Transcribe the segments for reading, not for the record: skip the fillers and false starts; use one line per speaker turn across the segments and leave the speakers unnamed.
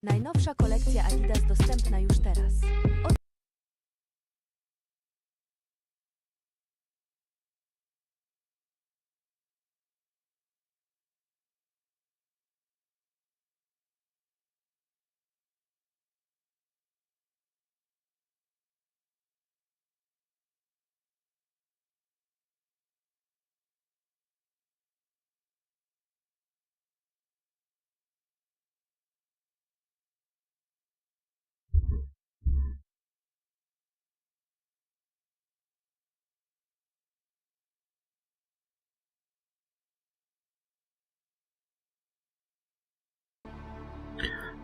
Najnowsza kolekcja Adidas dostępna już teraz.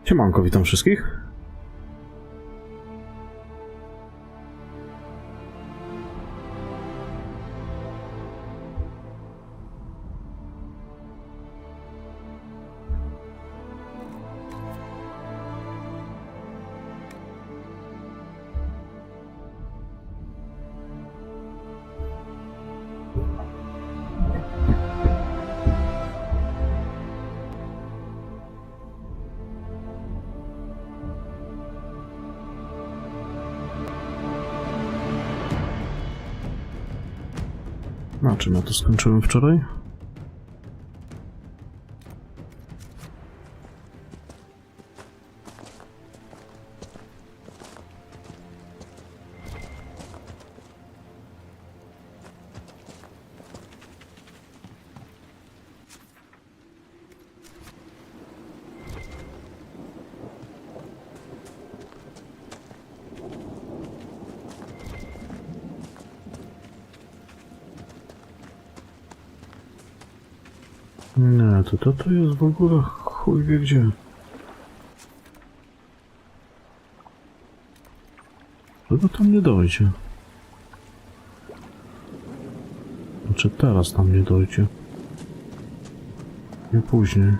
Siemanko, witam wszystkich. Na czym ja to skończyłem wczoraj? Nie, to jest w ogóle chuj wie gdzie. Chyba tam nie dojdzie. Znaczy teraz tam nie dojdzie. Nie później.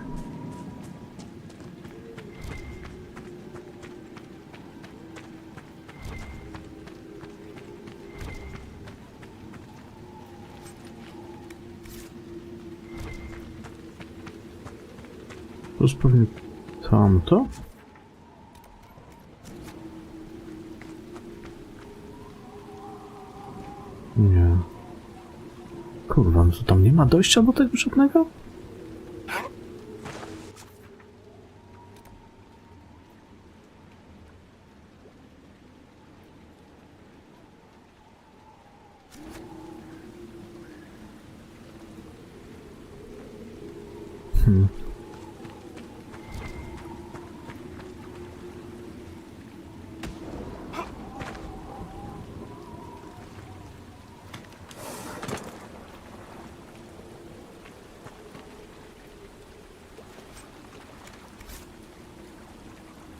To jest pewnie tamto? Nie. Kurwa, no to tam nie ma dojścia do tego żadnego?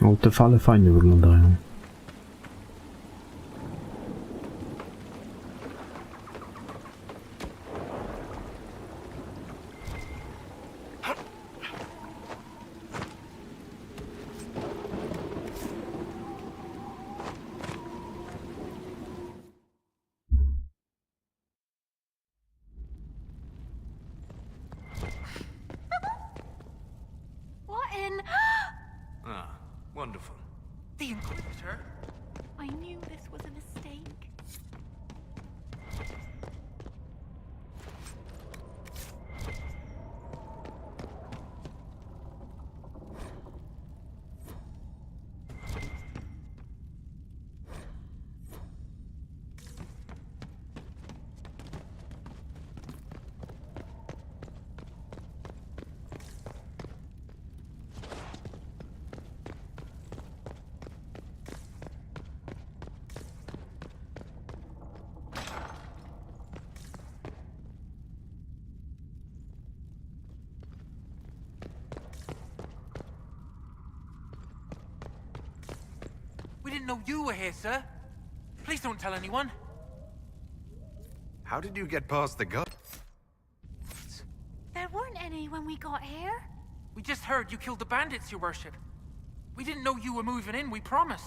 No, te fale fajnie wyglądają.
What in?
Ah, wonderful.
The Inquisitor? I knew this was a mistake.
We didn't know you were here, sir. Please don't tell anyone.
How did you get past the guard?
There weren't any when we got here.
We just heard you killed the bandits, your worship. We didn't know you were moving in, we promise.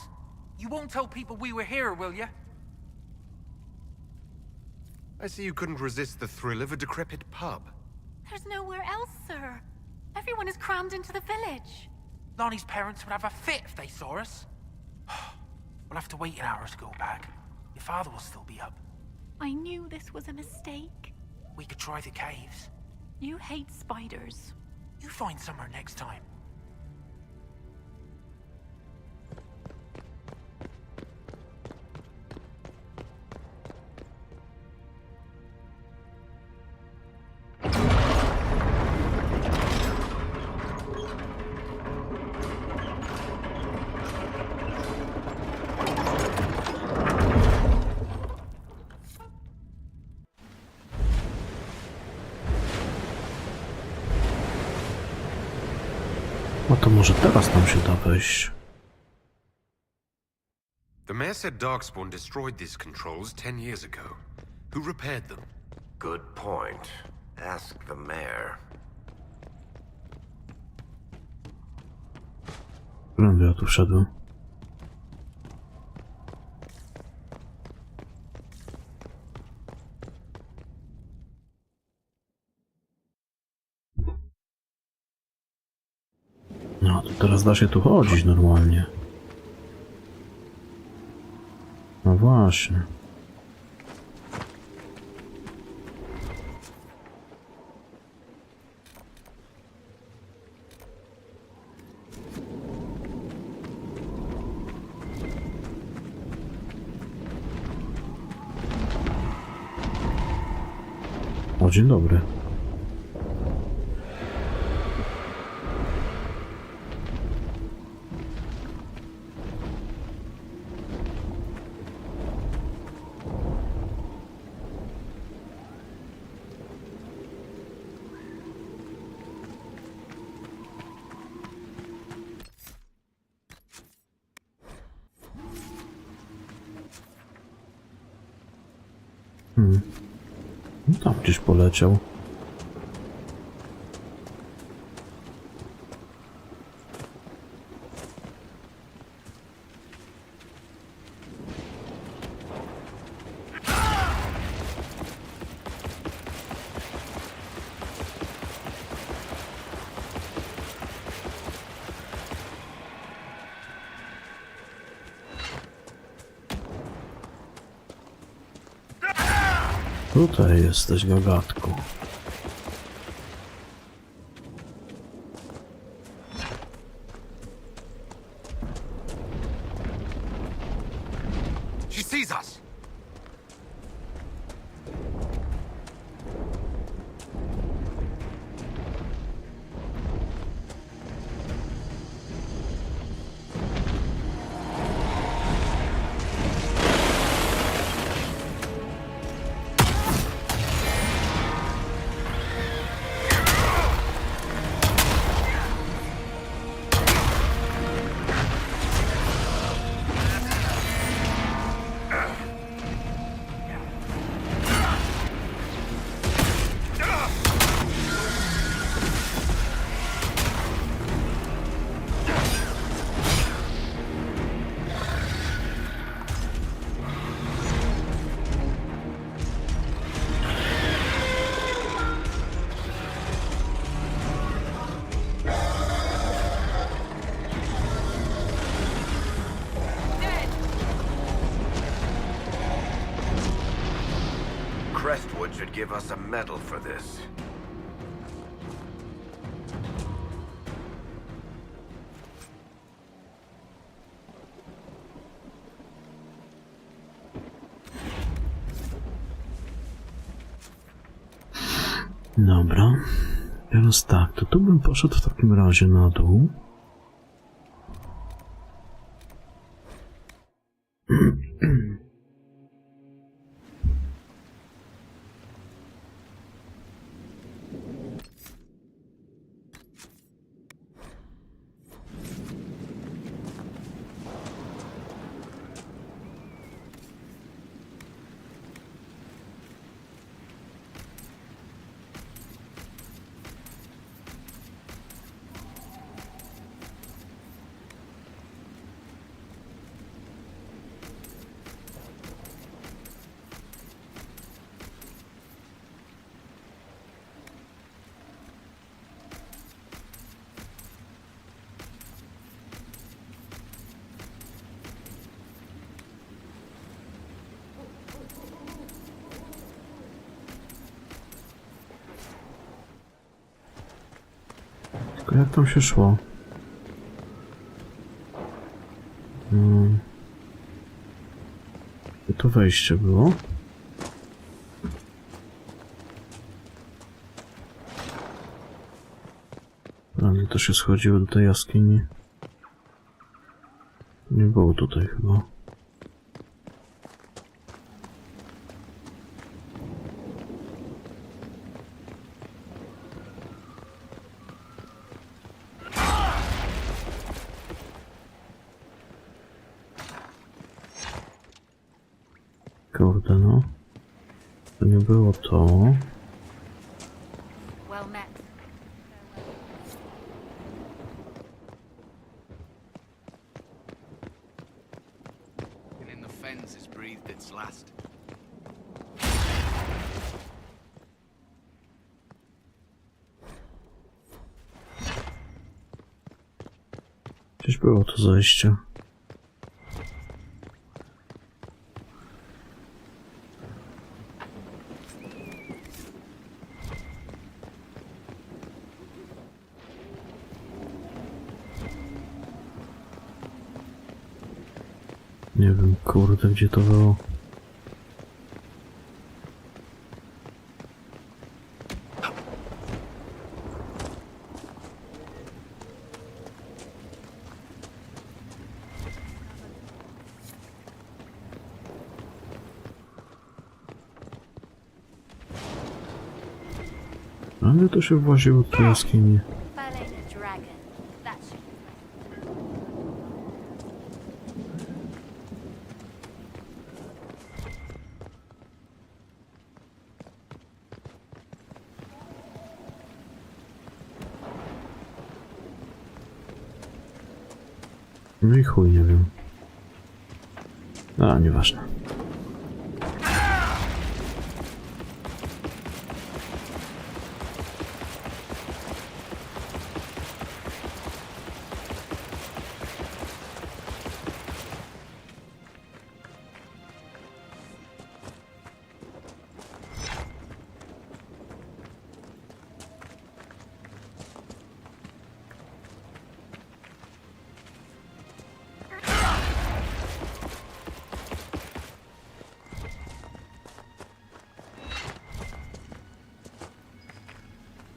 You won't tell people we were here, will you?
I see you couldn't resist the thrill of a decrepit pub.
There's nowhere else, sir. Everyone is crammed into the village.
Lonnie's parents would have a fit if they saw us. We'll have to wait an hour to go back. Your father will still be up.
I knew this was a mistake.
We could try the caves.
You hate spiders.
You find somewhere next time.
No to może teraz tam się da wejść.
The mayor said Darkspawn destroyed these controls 10 years ago. Who repaired them?
Good point. Ask the mayor.
Którędy ja tu wszedłem? No, to teraz da się tu chodzić normalnie. No właśnie. O, dzień dobry. No tam gdzieś poleciał. Tutaj jesteś, gagatku.
She sees us!
Crestwood should give us a medal for this.
Dobra. Teraz tak, to tu bym poszedł w takim razie na dół. Tylko jak tam się szło? Gdzie to wejście było? Prawie to się schodziło do tej jaskini. Nie było tutaj chyba. Kurde no. To nie było to.
Well met.
And in the fens has breathed its last.
Gdzieś było to zejście. Nie wiem, kurde, gdzie to było. Ale to się właziło do tej jaskini.
Spelling a dragon. That should
No i chuj, nie wiem. A, nieważne.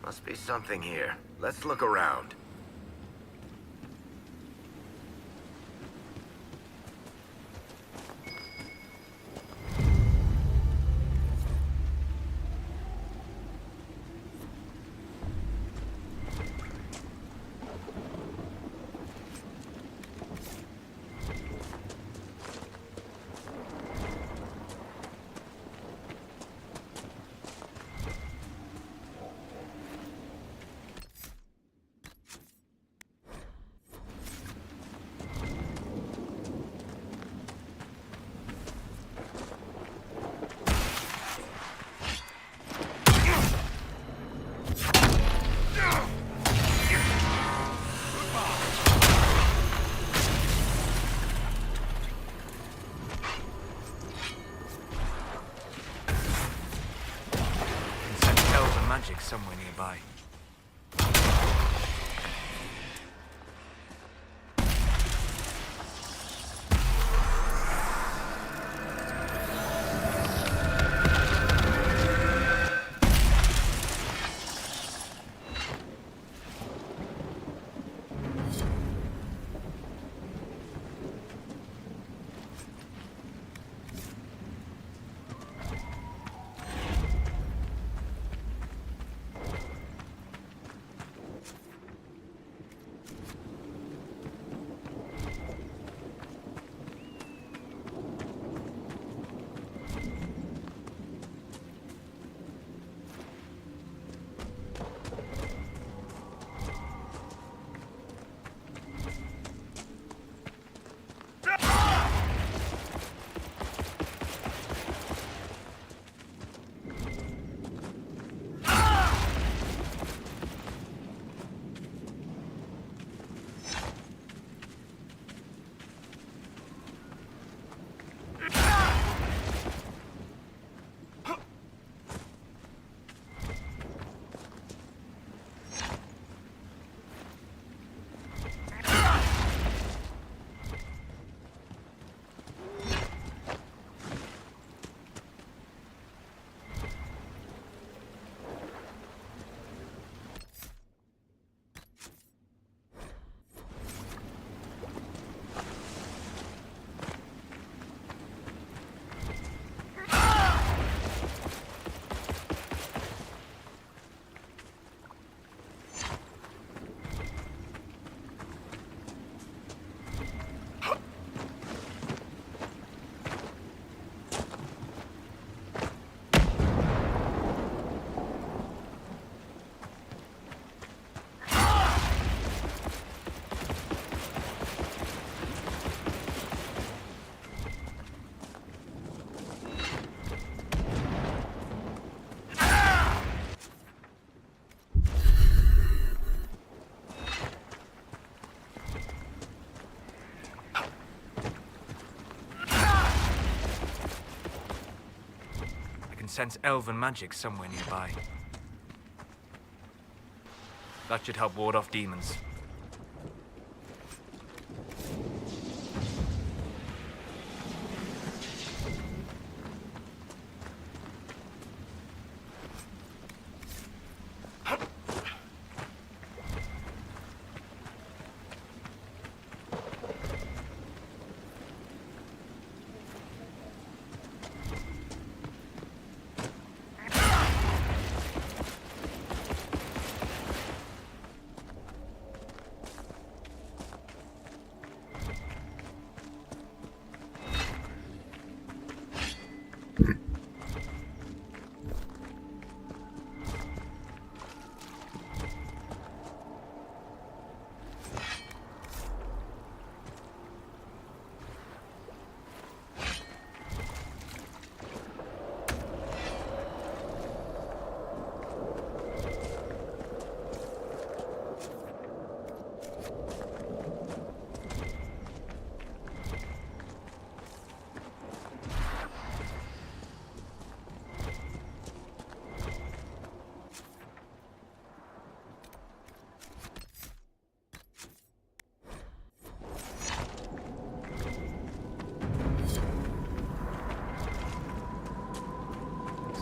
Must be something here. Let's look around.
Magic somewhere nearby.
can sense elven magic somewhere nearby. That should help ward off demons.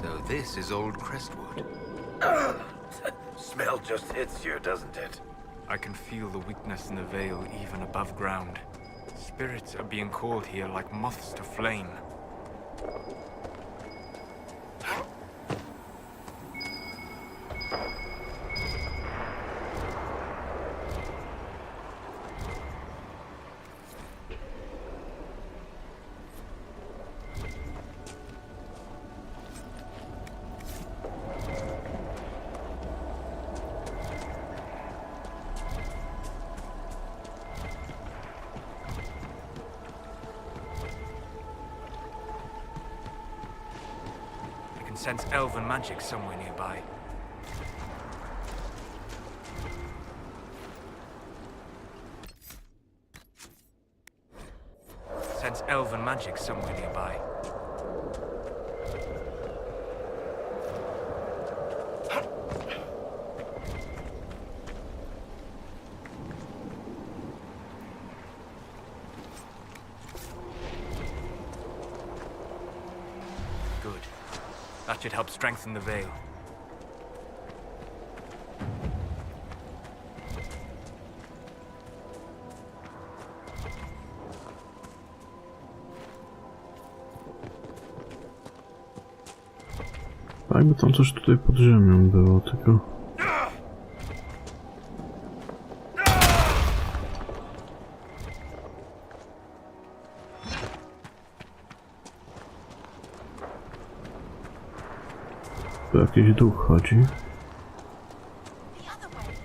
So this is old Crestwood.
Smell just hits you, doesn't it?
I can feel the weakness in the veil even above ground. Spirits are being called here like moths to flame. Sense elven magic somewhere nearby. Sense elven magic somewhere nearby. Good. That should help strengthen the veil.
Jakby tam coś tutaj pod ziemią było, tylko... Tu jakiś duch chodzi.
The other way.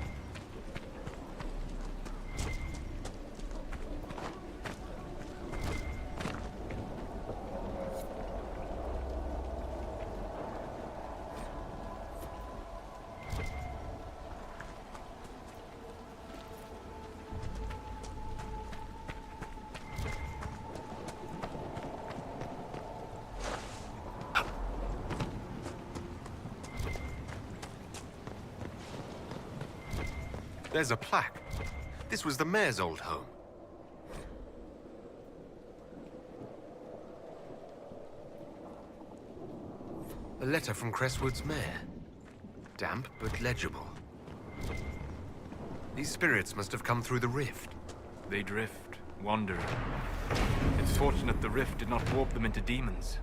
There's a plaque. This was the mayor's old home. A letter from Crestwood's mayor. Damp but legible. These spirits must have come through the rift.
They drift, wandering. It's fortunate the rift did not warp them into demons.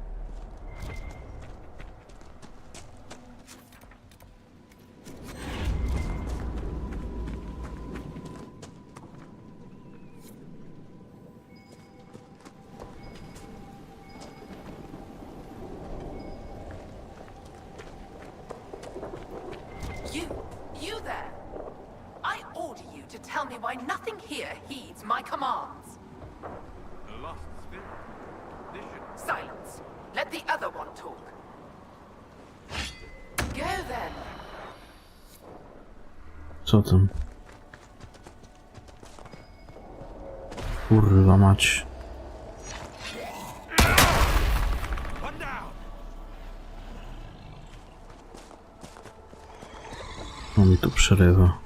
You there! I order you to tell me why nothing here heeds my commands.
A lost spirit. Vision.
Silence. Let the other one talk. Go then.
Co tam? Kurwa mać. On mi tu przerywa.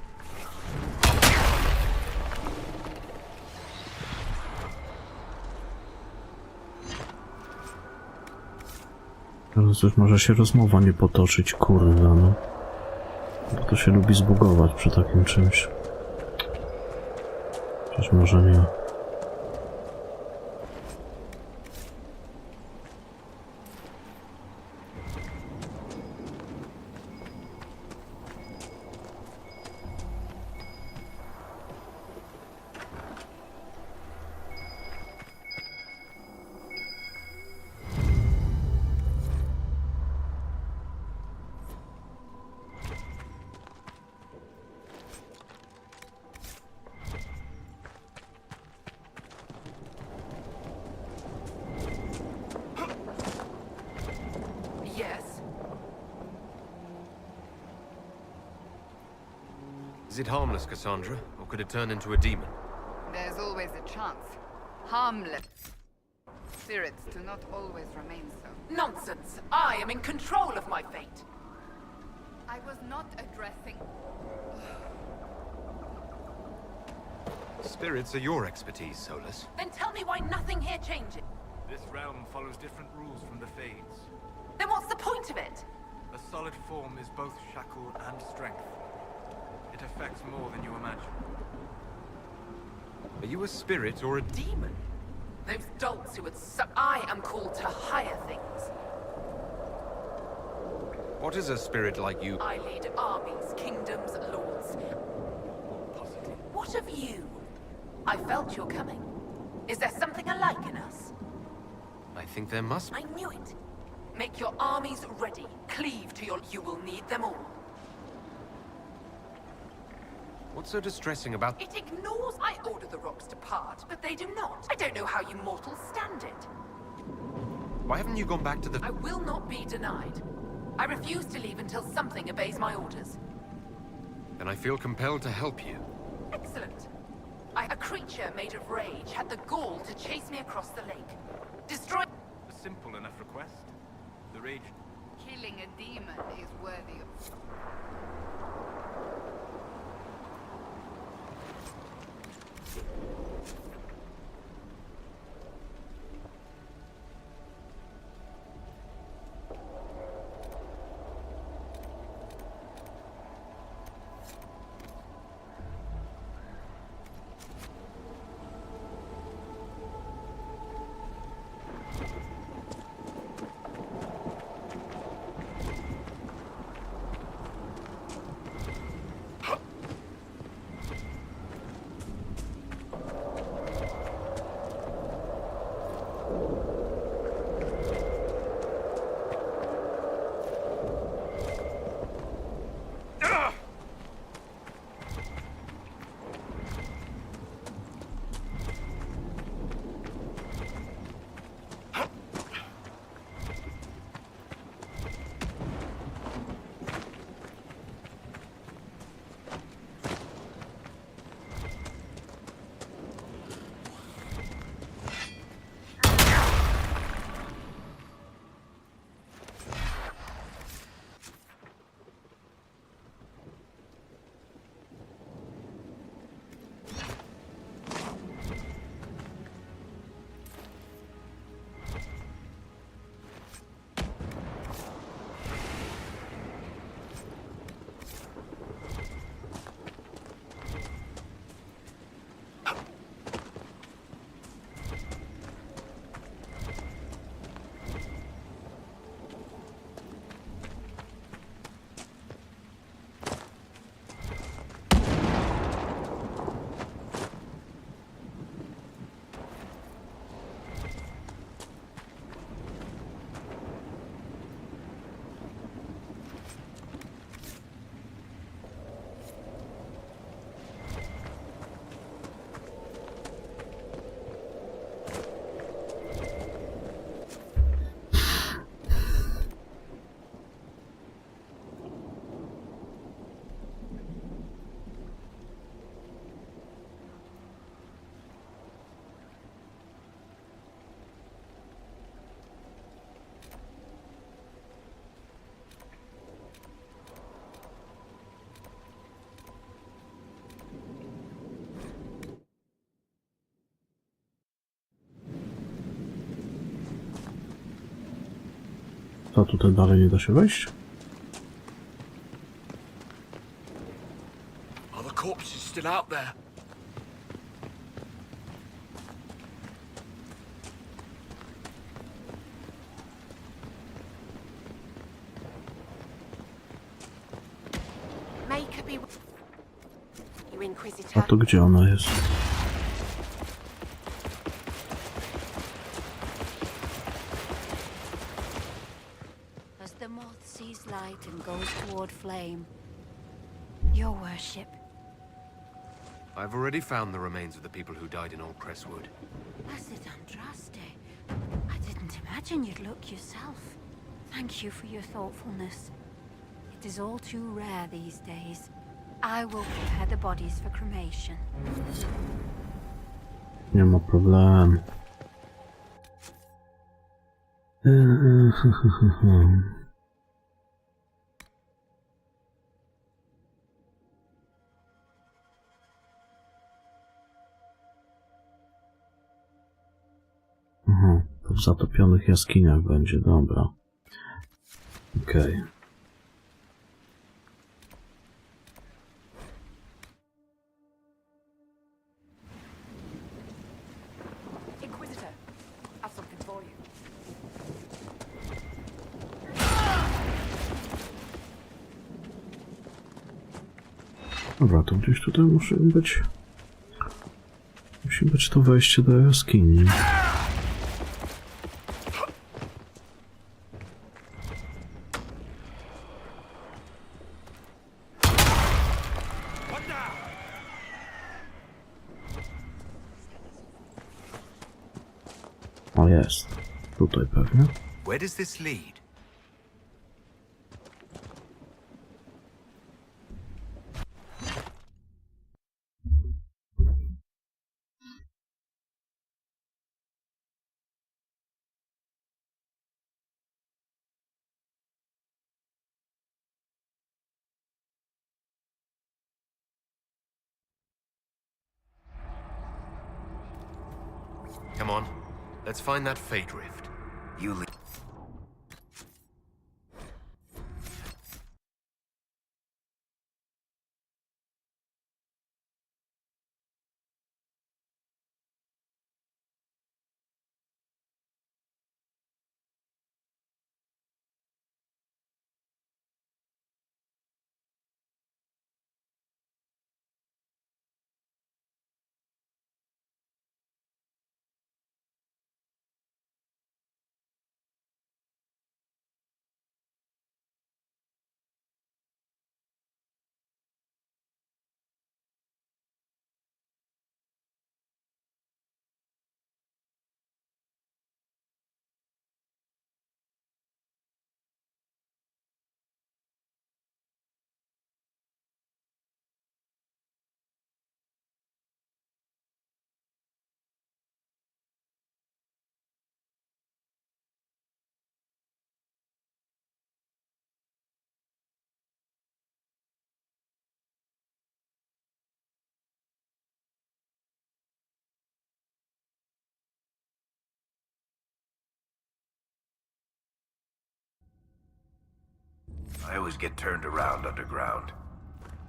Teraz już może się rozmowa nie potoczyć, kurwa, no. Bo to się lubi zbugować przy takim czymś. Przecież może nie.
Yes?
Is it harmless, Cassandra? Or could it turn into a demon?
There's always a chance. Harmless. Spirits do not always remain so.
Nonsense! I am in control of my fate!
I was not addressing...
Spirits are your expertise, Solus.
Then tell me why nothing here changes.
This realm follows different rules from the Fades.
Then what's the point of it?
A solid form is both shackle and strength. It affects more than you imagine.
Are you a spirit or a
Demon? Those dolts who would I am called to higher things.
What is a spirit like you?
I lead armies, kingdoms, lords. What of you? I felt your coming. Is there something alike in us?
I think there must be.
I knew it. Make your armies ready. Cleave to your... You will need them all.
What's so distressing about...
It ignores... I order the rocks to part, but they do not. I don't know how you mortals stand it.
Why haven't you gone back to the...
I will not be denied. I refuse to leave until something obeys my orders.
Then I feel compelled to help you.
Excellent. A creature made of rage had the gall to chase me across the lake. Destroy...
A simple enough request. The rage...
Killing a demon is worthy of...
Co, tutaj dalej nie da się wejść?
Are the corpses still out there?
Make be. You
A
Inquisitor.
to gdzie ona jest?
As the moth sees light and goes toward flame. Your worship.
I've already found the remains of the people who died in Old Crestwood.
Blessed Andraste. I didn't imagine you'd look yourself. Thank you for your thoughtfulness. It is all too rare these days. I will prepare the bodies for cremation.
Nie ma problemu. Aha, to w zatopionych jaskiniach będzie, dobra. Okej.
Inquisitor, I've something for you.
Dobra, to gdzieś tutaj musi być... Musi być to wejście do jaskini. O, jest. Tutaj pewnie.
Where does this lead? Come on, let's find that Fate Rift.
You leave. I always get turned around underground.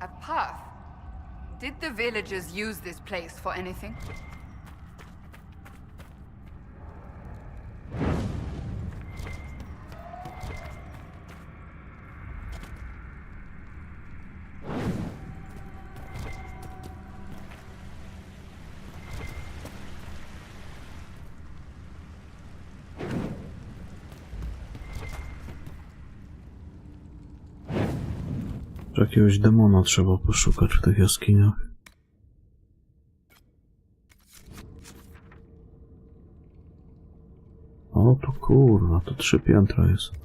A path? Did the villagers use this place for anything?
Jakiegoś demona trzeba poszukać w tych jaskiniach. O, to kurwa, to 3 piętra jest.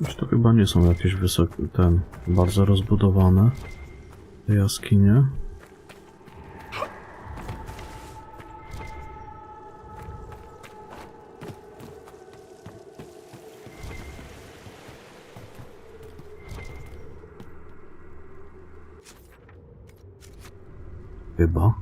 Już to chyba nie są jakieś wysokie, bardzo rozbudowane te jaskinie. Chyba.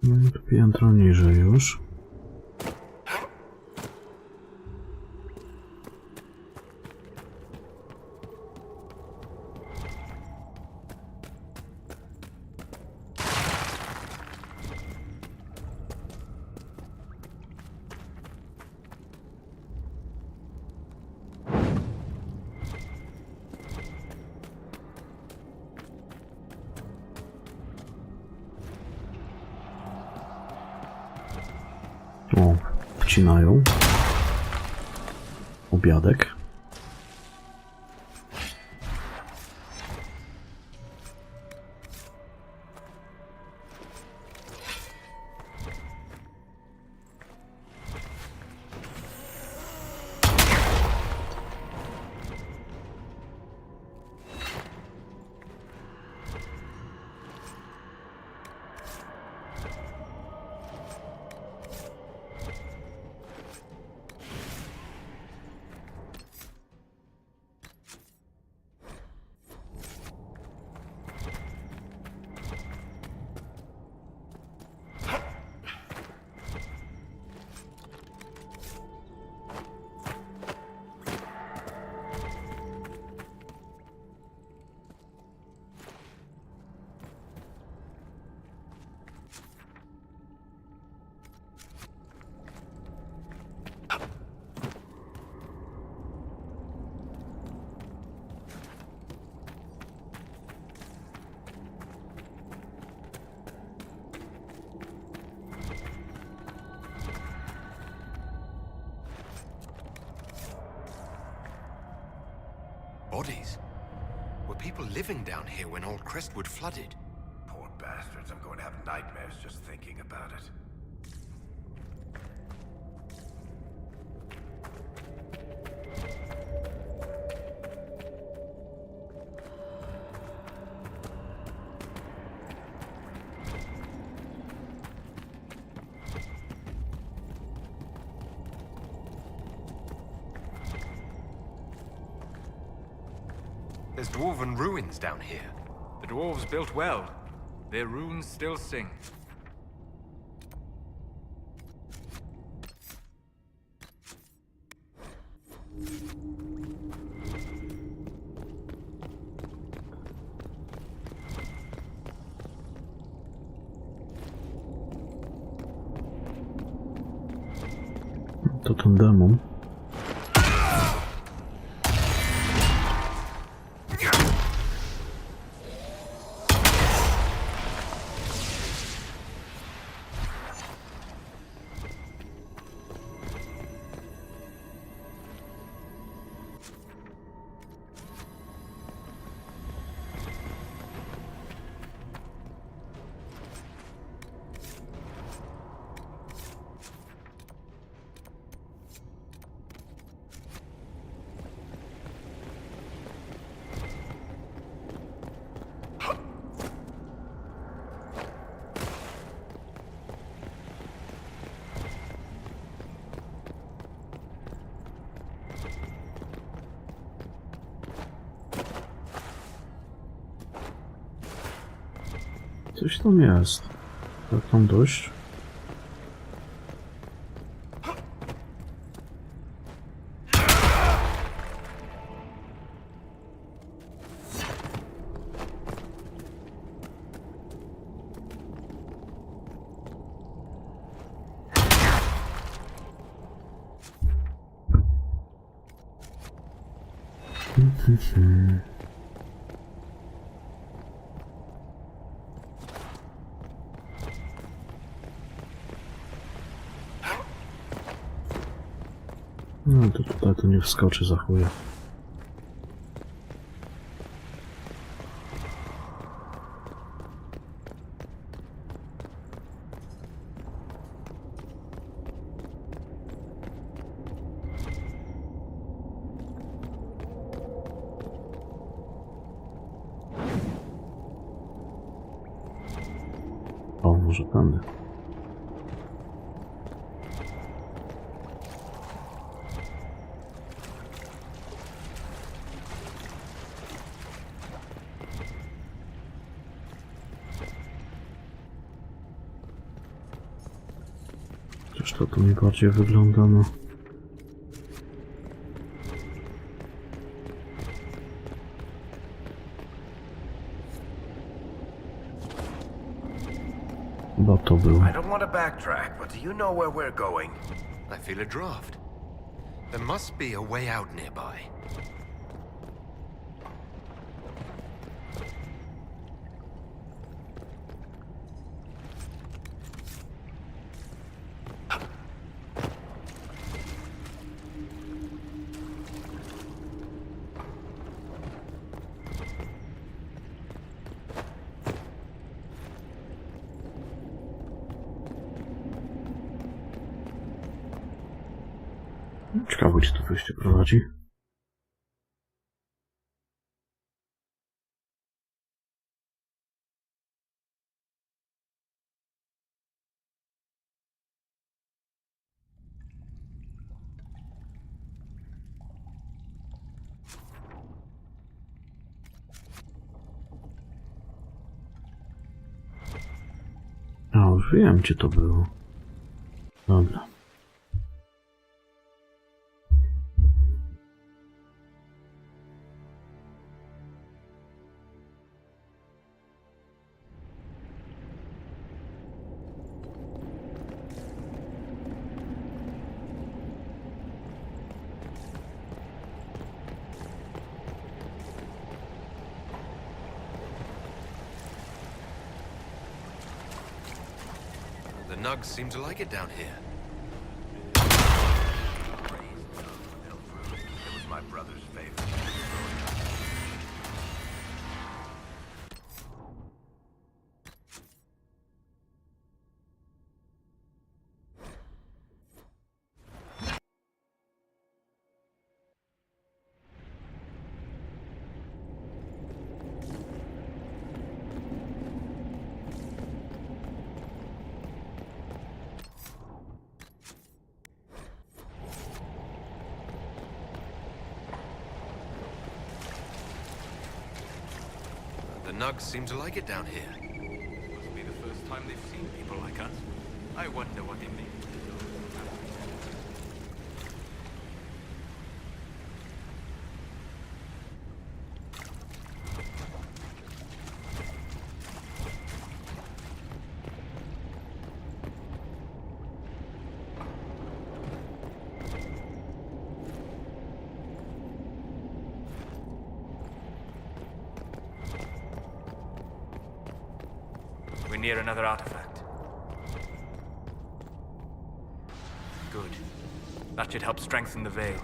No i tu piętro niżej już. O, wcinają. Obiadek.
Bodies? Were people living down here when old Crestwood flooded?
Poor bastards, I'm going to have nightmares just thinking about it.
There's dwarven ruins down here.
The dwarves built well. Their runes still sing.
To ten demon. Coś tam jest. Tak tam dość. No to tutaj to nie wskoczy za chuja. O, może tędy. Chociaż to tu mi bardziej wygląda, no. Chyba to było.
I don't want to backtrack, but do you know where we're going?
I feel a draft. There must be a way out nearby.
Ciekawe, gdzie to wyjście prowadzi. A, już wiem, gdzie to było. Dobra.
The Nugs seem to like it down here.
It was my brother's favorite.
The Nugs seem to like it down here.
Must be the first time they've seen people like us. I wonder what they mean. We're near another artifact. Good. That should help strengthen the veil.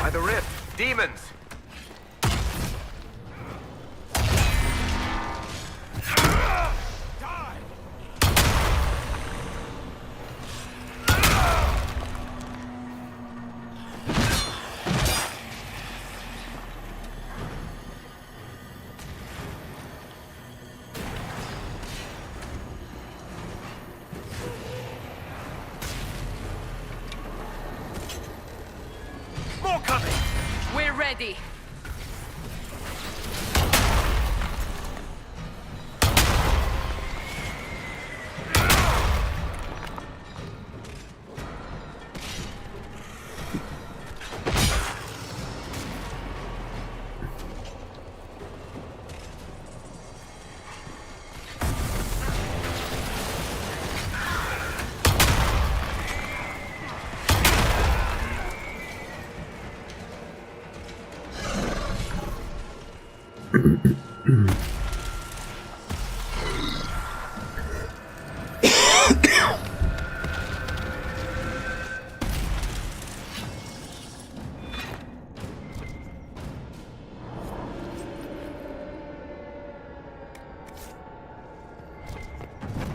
By the rift, demons! More coming!
We're ready.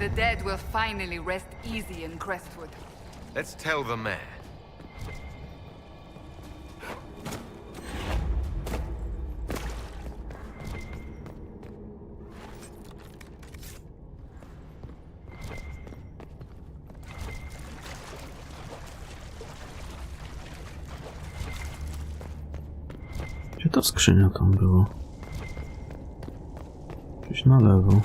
The dead will finally rest easy in Crestwood.
Let's tell the mayor.
Gdzie ta skrzynia tam była? Gdzieś na lewo.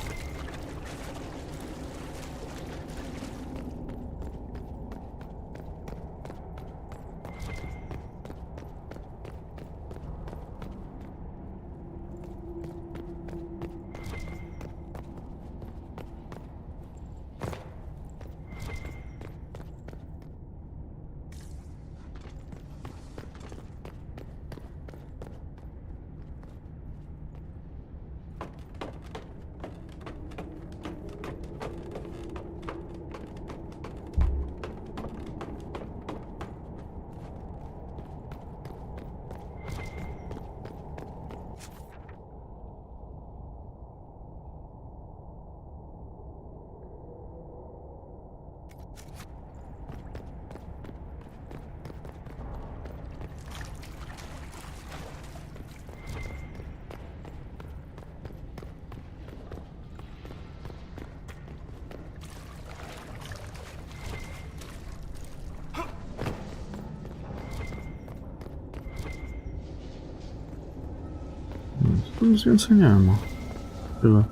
Tu nic więcej nie ma. Tyle.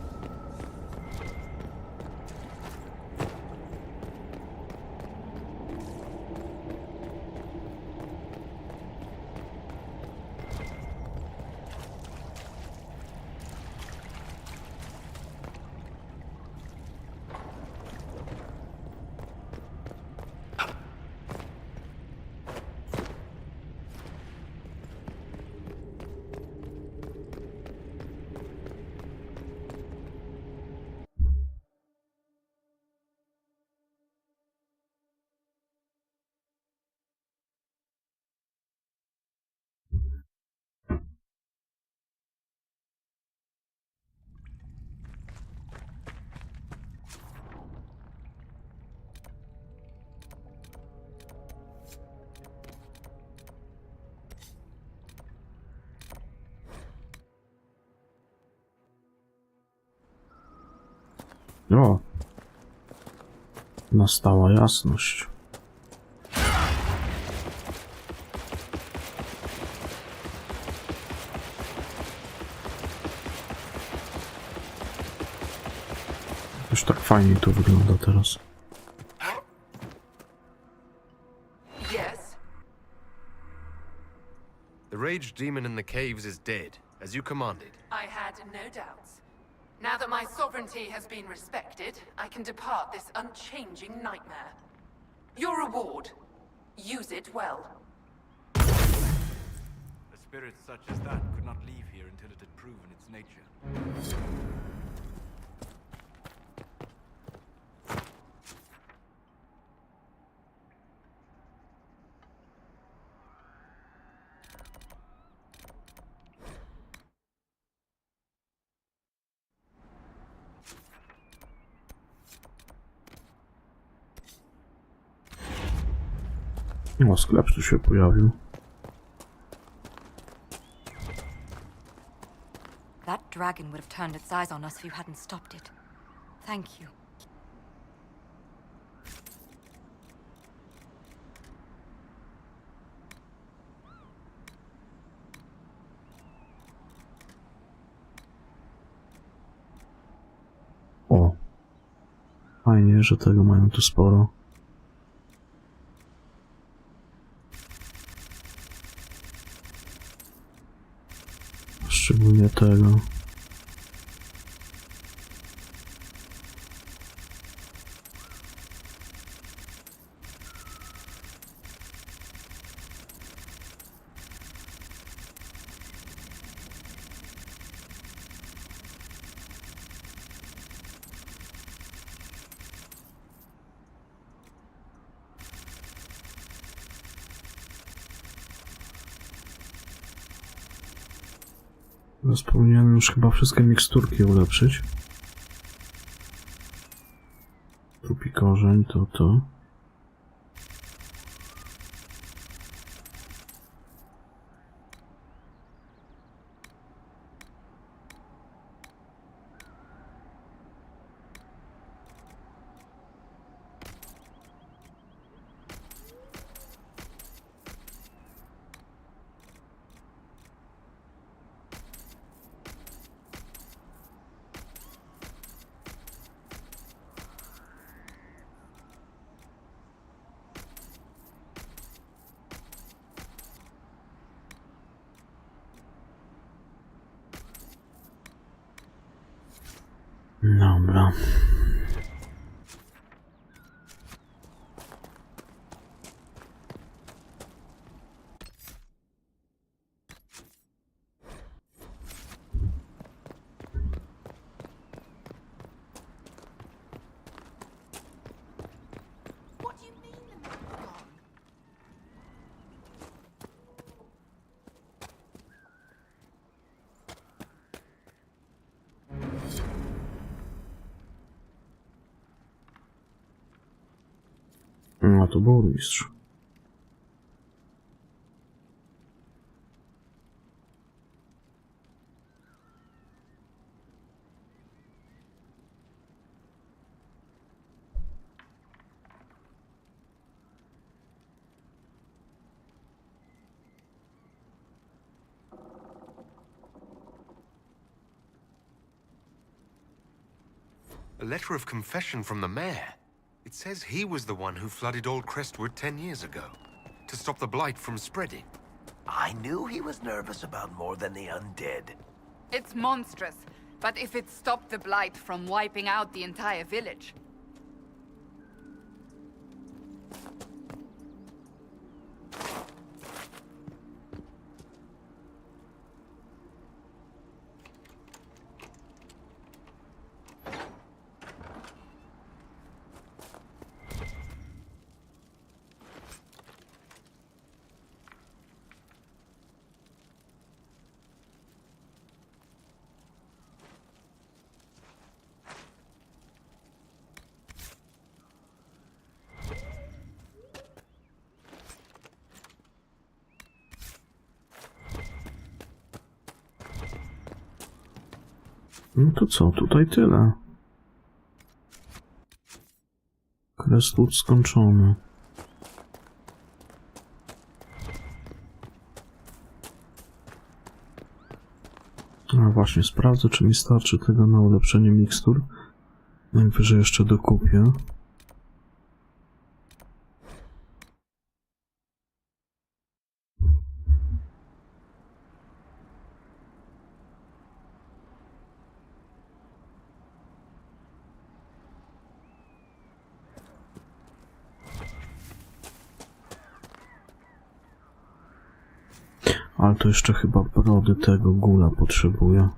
O! Nastała jasność. Już tak fajnie to wygląda teraz.
Yes?
The rage demon in the caves is dead, as you commanded.
I had no doubts. Now that my sovereignty has been respected, I can depart this unchanging nightmare. Your reward. Use it well.
A spirit such as that could not leave here until it had proven its nature.
O, sklep tu się pojawił.
That dragon would have turned its eyes on us if you hadn't stopped it. Thank you.
O. Fajnie, że tego mają tu sporo. Szczególnie tego. Teraz powinienem już chyba wszystkie miksturki ulepszyć. Trupi korzeń, to. Dobra. No to burmistrz.
A letter of confession from the mayor. It says he was the one who flooded Old Crestwood 10 years ago, to stop the blight from spreading.
I knew he was nervous about more than the undead.
It's monstrous, but if it stopped the blight from wiping out the entire village.
No to co, tutaj tyle. Crestwood skończony. A właśnie, sprawdzę, czy mi starczy tego na ulepszenie mikstur. Najwyżej jeszcze dokupię. Ale to jeszcze chyba brody tego gula potrzebuję.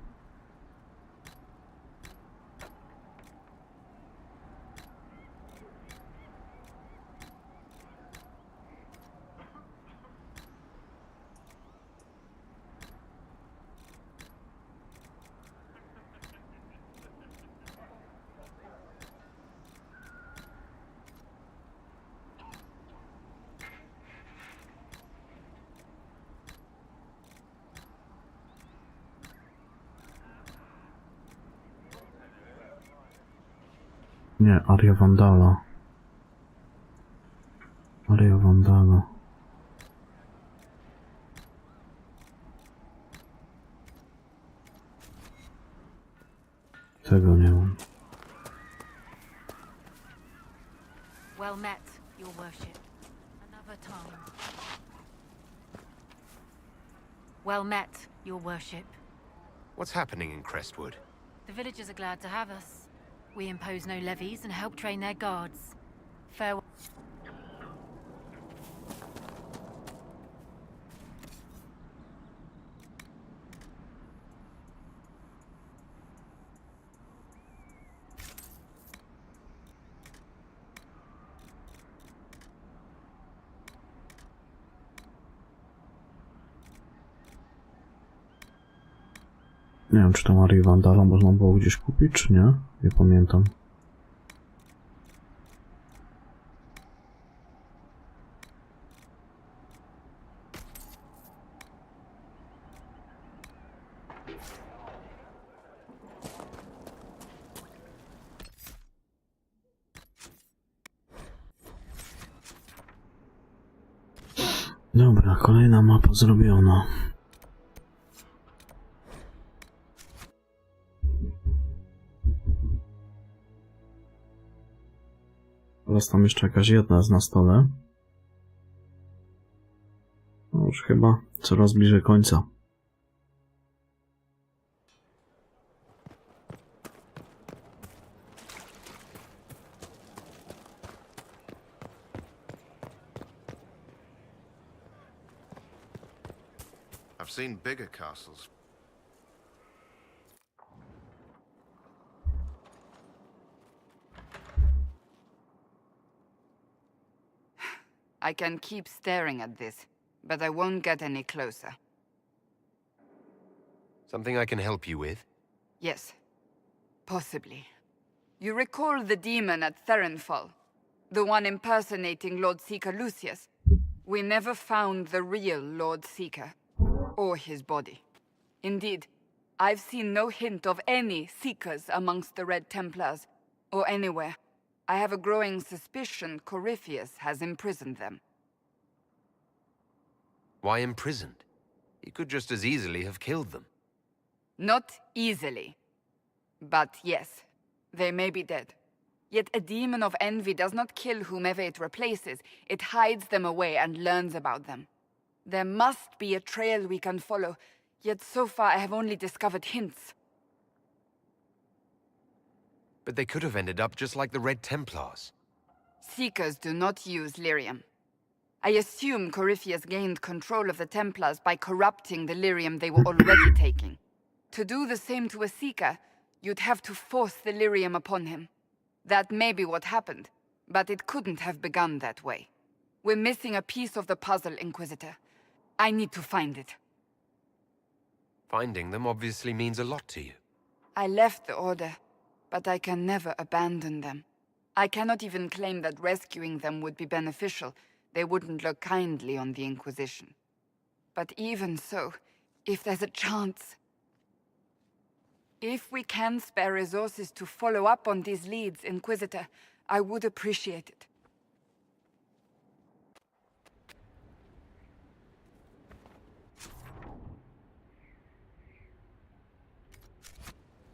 Nie, Aria Vandala. Aria Vandala. Tego nie mam.
Well met, your worship. Another time. Well met, your worship.
What's happening in Crestwood?
The villagers are glad to have us. We impose no levies and help train their guards. Farewell.
Nie wiem, czy tą Arię Vandala można było gdzieś kupić, czy nie? Nie pamiętam. Dobra, kolejna mapa zrobiona. Teraz tam jeszcze jakaś jedna jest na stole. No już chyba coraz bliżej końca.
I've seen bigger castles.
I can keep staring at this, but I won't get any closer.
Something I can help you with?
Yes. Possibly. You recall the demon at Therenfall? The one impersonating Lord Seeker Lucius? We never found the real Lord Seeker. Or his body. Indeed, I've seen no hint of any Seekers amongst the Red Templars, or anywhere. I have a growing suspicion Corypheus has imprisoned them.
Why imprisoned? He could just as easily have killed them.
Not easily. But yes, they may be dead. Yet a demon of envy does not kill whomever it replaces. It hides them away and learns about them. There must be a trail we can follow, yet so far I have only discovered hints.
But they could have ended up just like the Red Templars.
Seekers do not use lyrium. I assume Corypheus gained control of the Templars by corrupting the lyrium they were already taking. To do the same to a Seeker, you'd have to force the lyrium upon him. That may be what happened, but it couldn't have begun that way. We're missing a piece of the puzzle, Inquisitor. I need to find it.
Finding them obviously means a lot to you.
I left the Order, but I can never abandon them. I cannot even claim that rescuing them would be beneficial. They wouldn't look kindly on the Inquisition. But even so, if there's a chance... If we can spare resources to follow up on these leads, Inquisitor, I would appreciate it.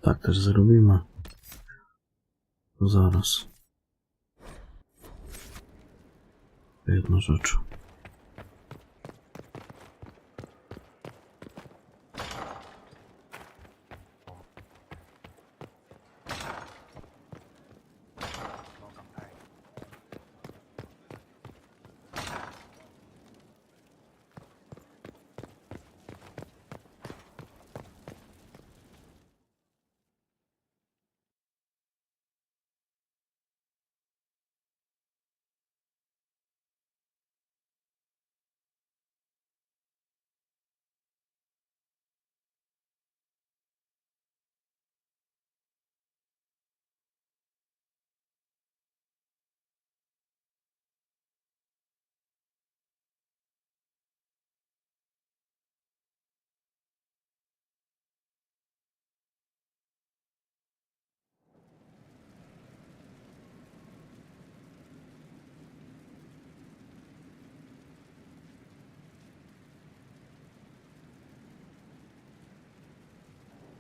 Tak też zrobimy. To zaraz. Jedna rzecz.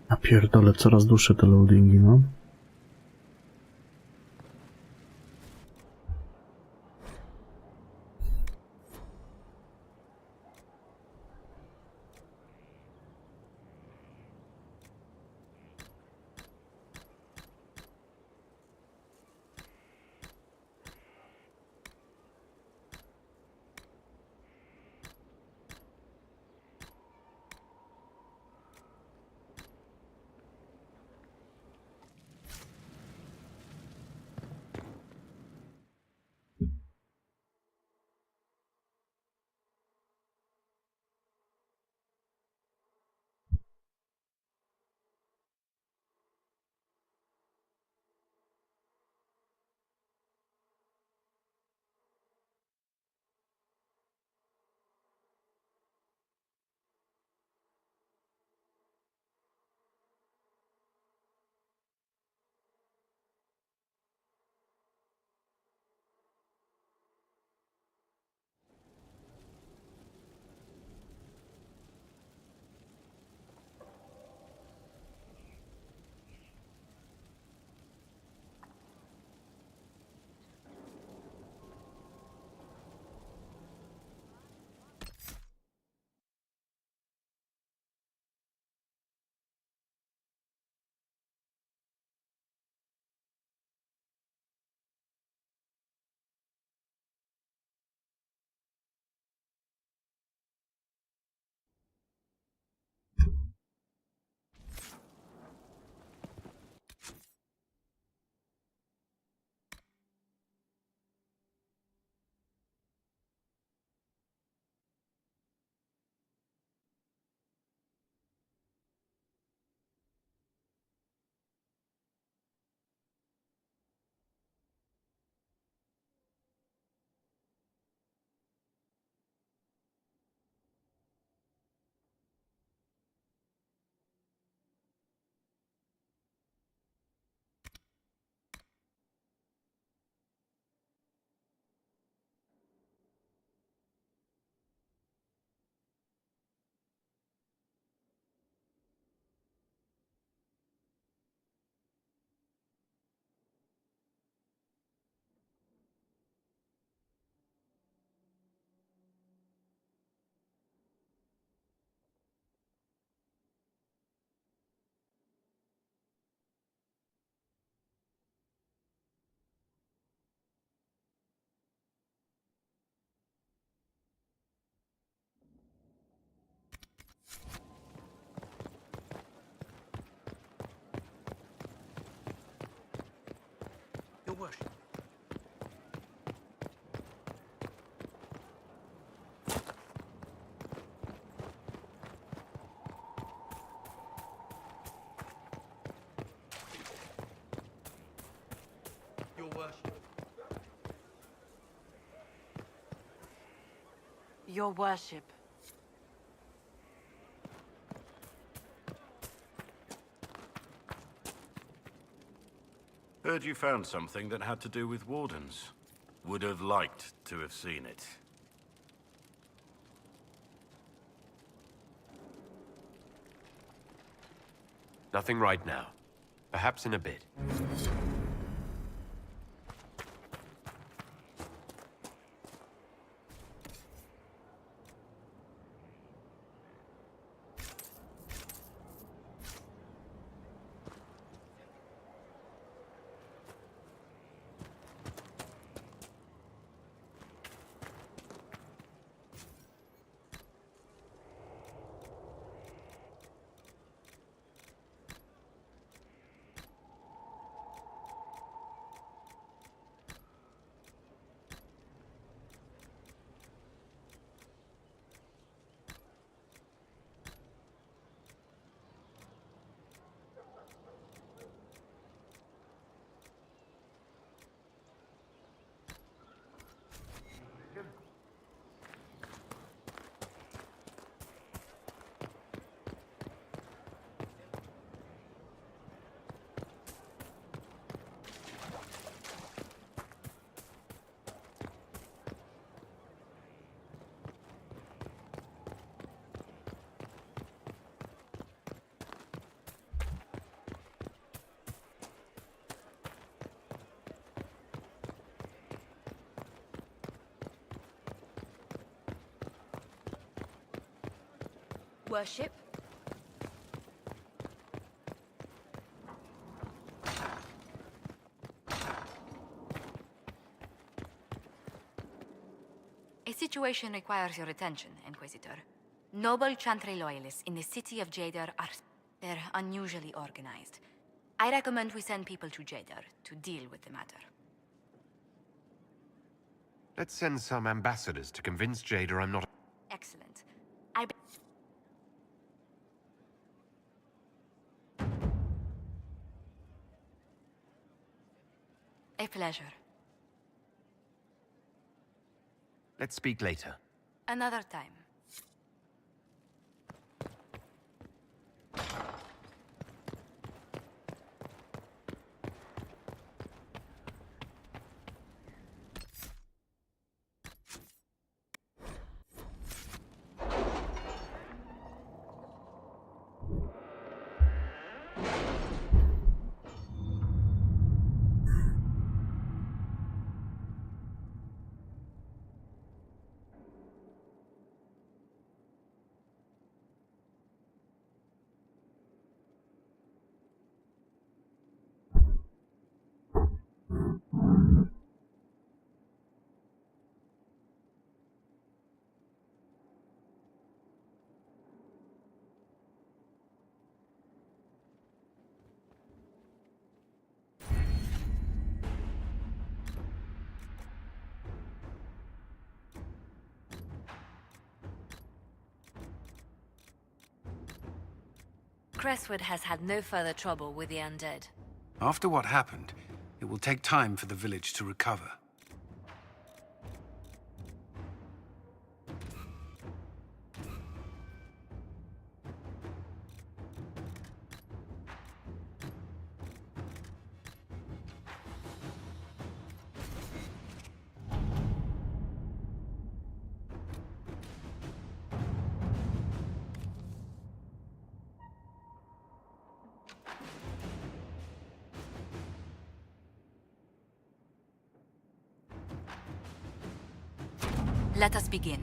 Ja pierdolę, coraz dłuższe te loadingi, no.
Your worship. Your worship.
Your worship.
Heard you found something that had to do with wardens. Would have liked to have seen it.
Nothing right now. Perhaps in a bit.
Worship. A situation requires your attention, Inquisitor. Noble Chantry loyalists in the city of Jadar are... they're unusually organized. I recommend we send people to Jadar to deal with the matter.
Let's send some ambassadors to convince Jada I'm not...
Excellent. A pleasure.
Let's speak later.
Another time. Crestwood has had no further trouble with the undead.
After what happened, it will take time for the village to recover.
Let us begin.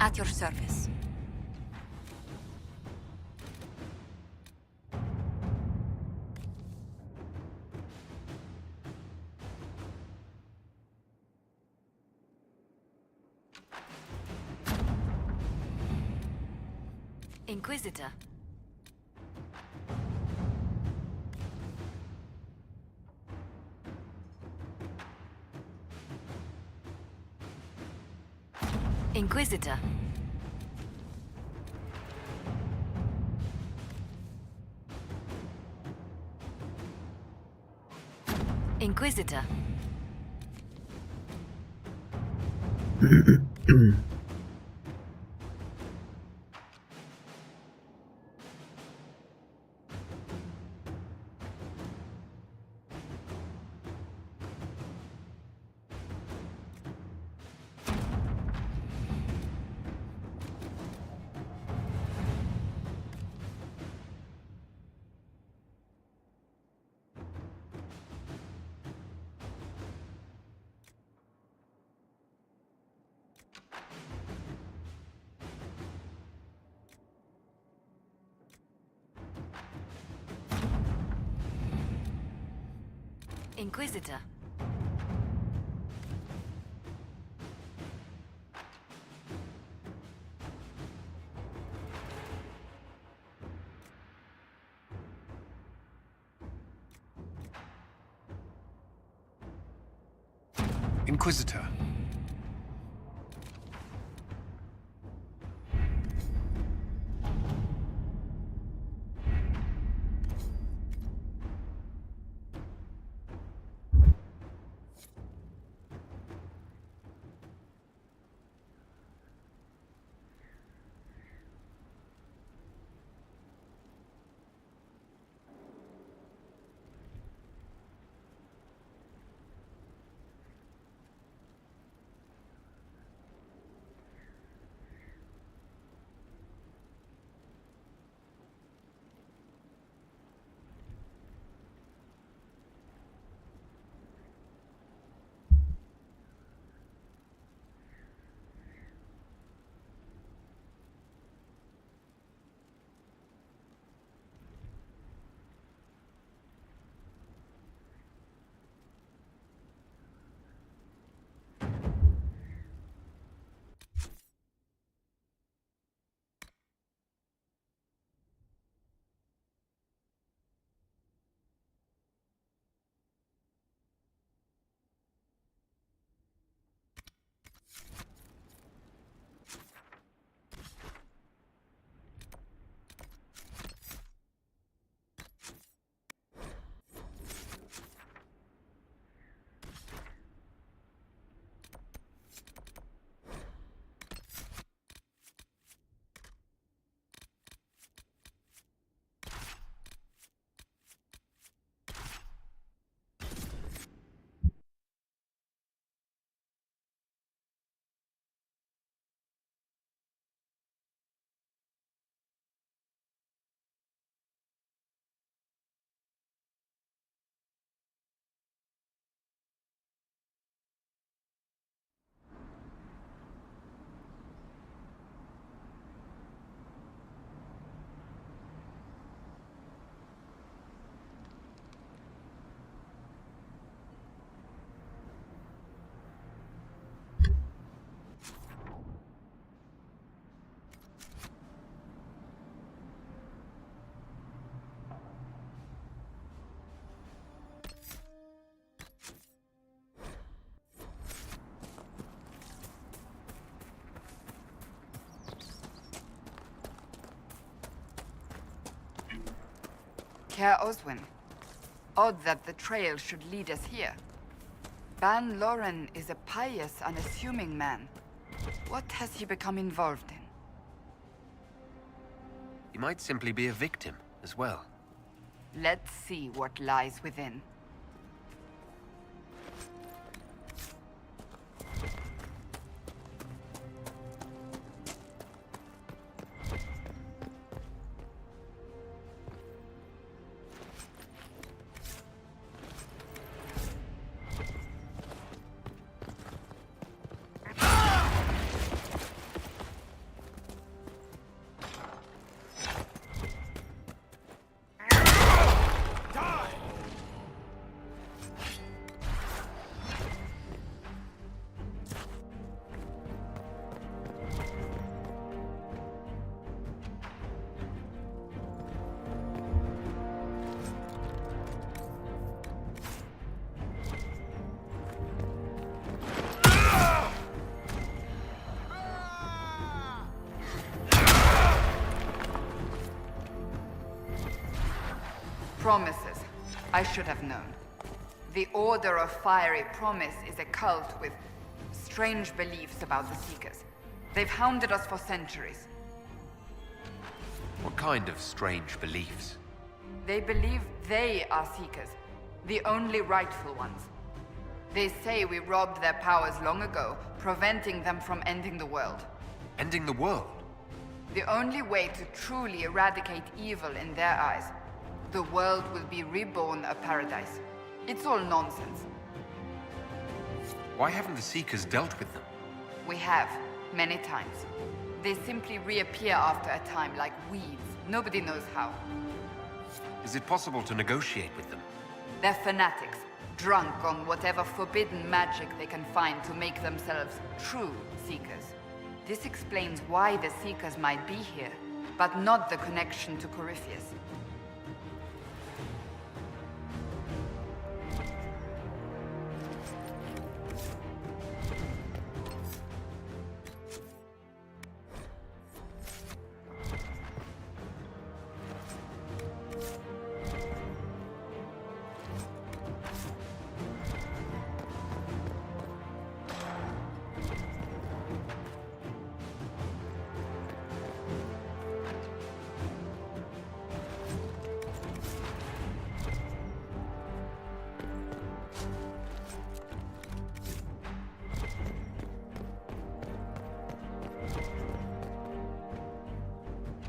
At your service. Inquisitor. Inquisitor. Inquisitor. Inquisitor.
Inquisitor.
Caer Oswin. Odd that the trail should lead us here. Ban Loren is a pious, unassuming man. What has he become involved in?
He might simply be a victim as well.
Let's see what lies within. Promises. I should have known. The Order of Fiery Promise is a cult with strange beliefs about the Seekers. They've hounded us for centuries.
What kind of strange beliefs?
They believe they are Seekers, the only rightful ones. They say we robbed their powers long ago, preventing them from ending the world.
Ending the world?
The only way to truly eradicate evil in their eyes. The world will be reborn a paradise. It's all nonsense.
Why haven't the Seekers dealt with them?
We have, many times. They simply reappear after a time like weeds. Nobody knows how.
Is it possible to negotiate with them?
They're fanatics, drunk on whatever forbidden magic they can find to make themselves true Seekers. This explains why the Seekers might be here, but not the connection to Corypheus.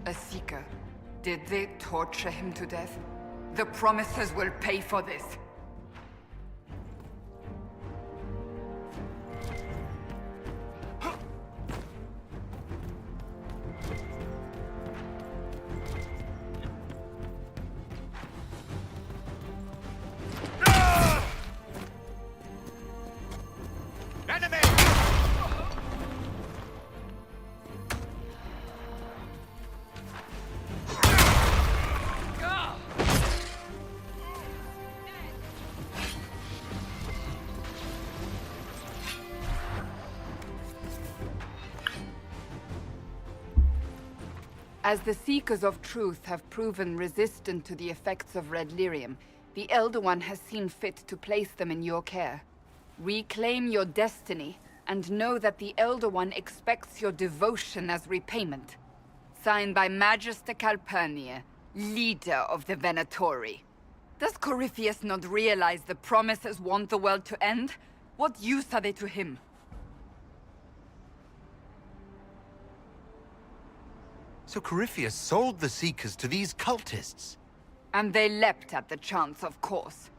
A Seeker. Did they torture him to death? The Promisers will pay for this. As the Seekers of Truth have proven resistant to the effects of Red Lyrium, the Elder One has seen fit to place them in your care. Reclaim your destiny, and know that the Elder One expects your devotion as repayment. Signed by Magister Calpurnia, leader of the Venatori. Does Corypheus not realize the Promisers want the world to end? What use are they to him?
So Corypheus sold the Seekers to these cultists?
And they leapt at the chance, of course.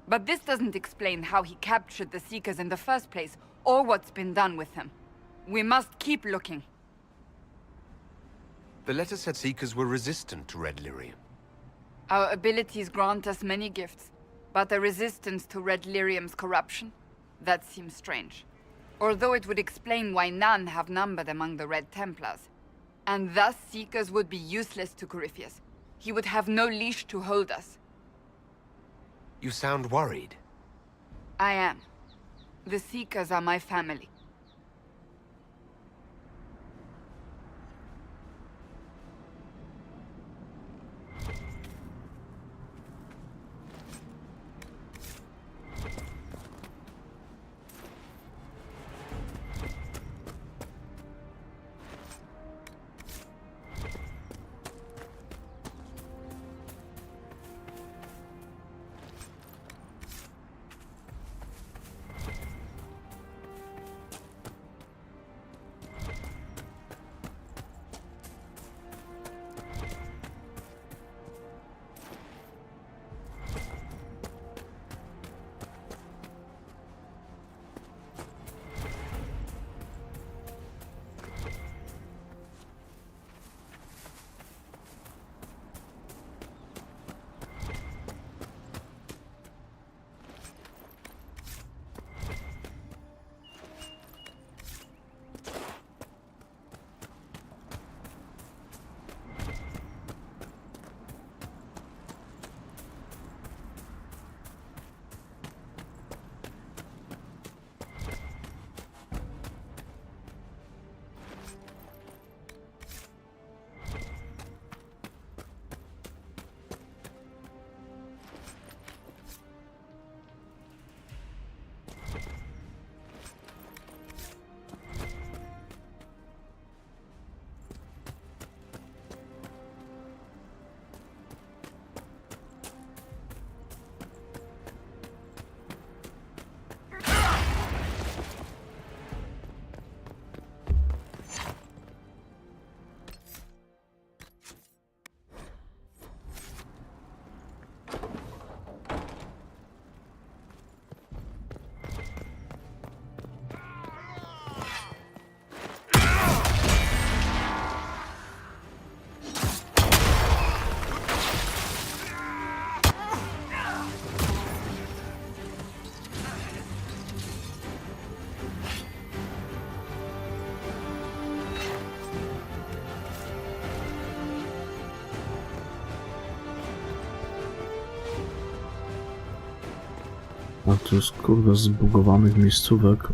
But this doesn't explain how he captured the Seekers in the first place, or what's been done with them. We must keep looking.
The letter said Seekers were resistant to Red Lyrium.
Our abilities grant us many gifts, but a resistance to Red Lyrium's corruption? That seems strange. Although it would explain why none have numbered among the Red Templars. And thus Seekers would be useless to Corypheus. He would have no leash to hold us.
You sound worried.
I am. The Seekers are my family.
A tu jest kurde zbugowanych miejscówek.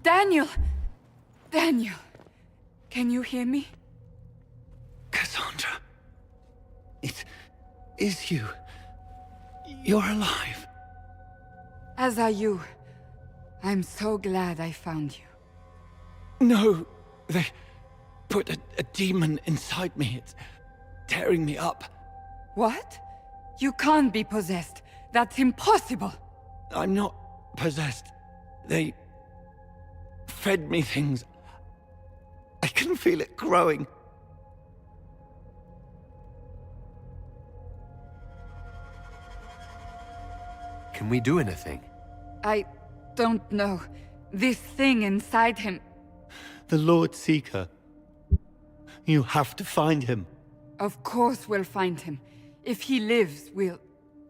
Daniel! Daniel! Can you hear me?
Cassandra. It is you. You're alive.
As are you. I'm so glad I found you.
No, they put a demon inside me. It's tearing me up.
What? You can't be possessed. That's impossible.
I'm not possessed. They fed me things. I can feel it growing.
Can we do anything?
I don't know. This thing inside him.
The Lord Seeker. You have to find him.
Of course we'll find him. If he lives, we'll...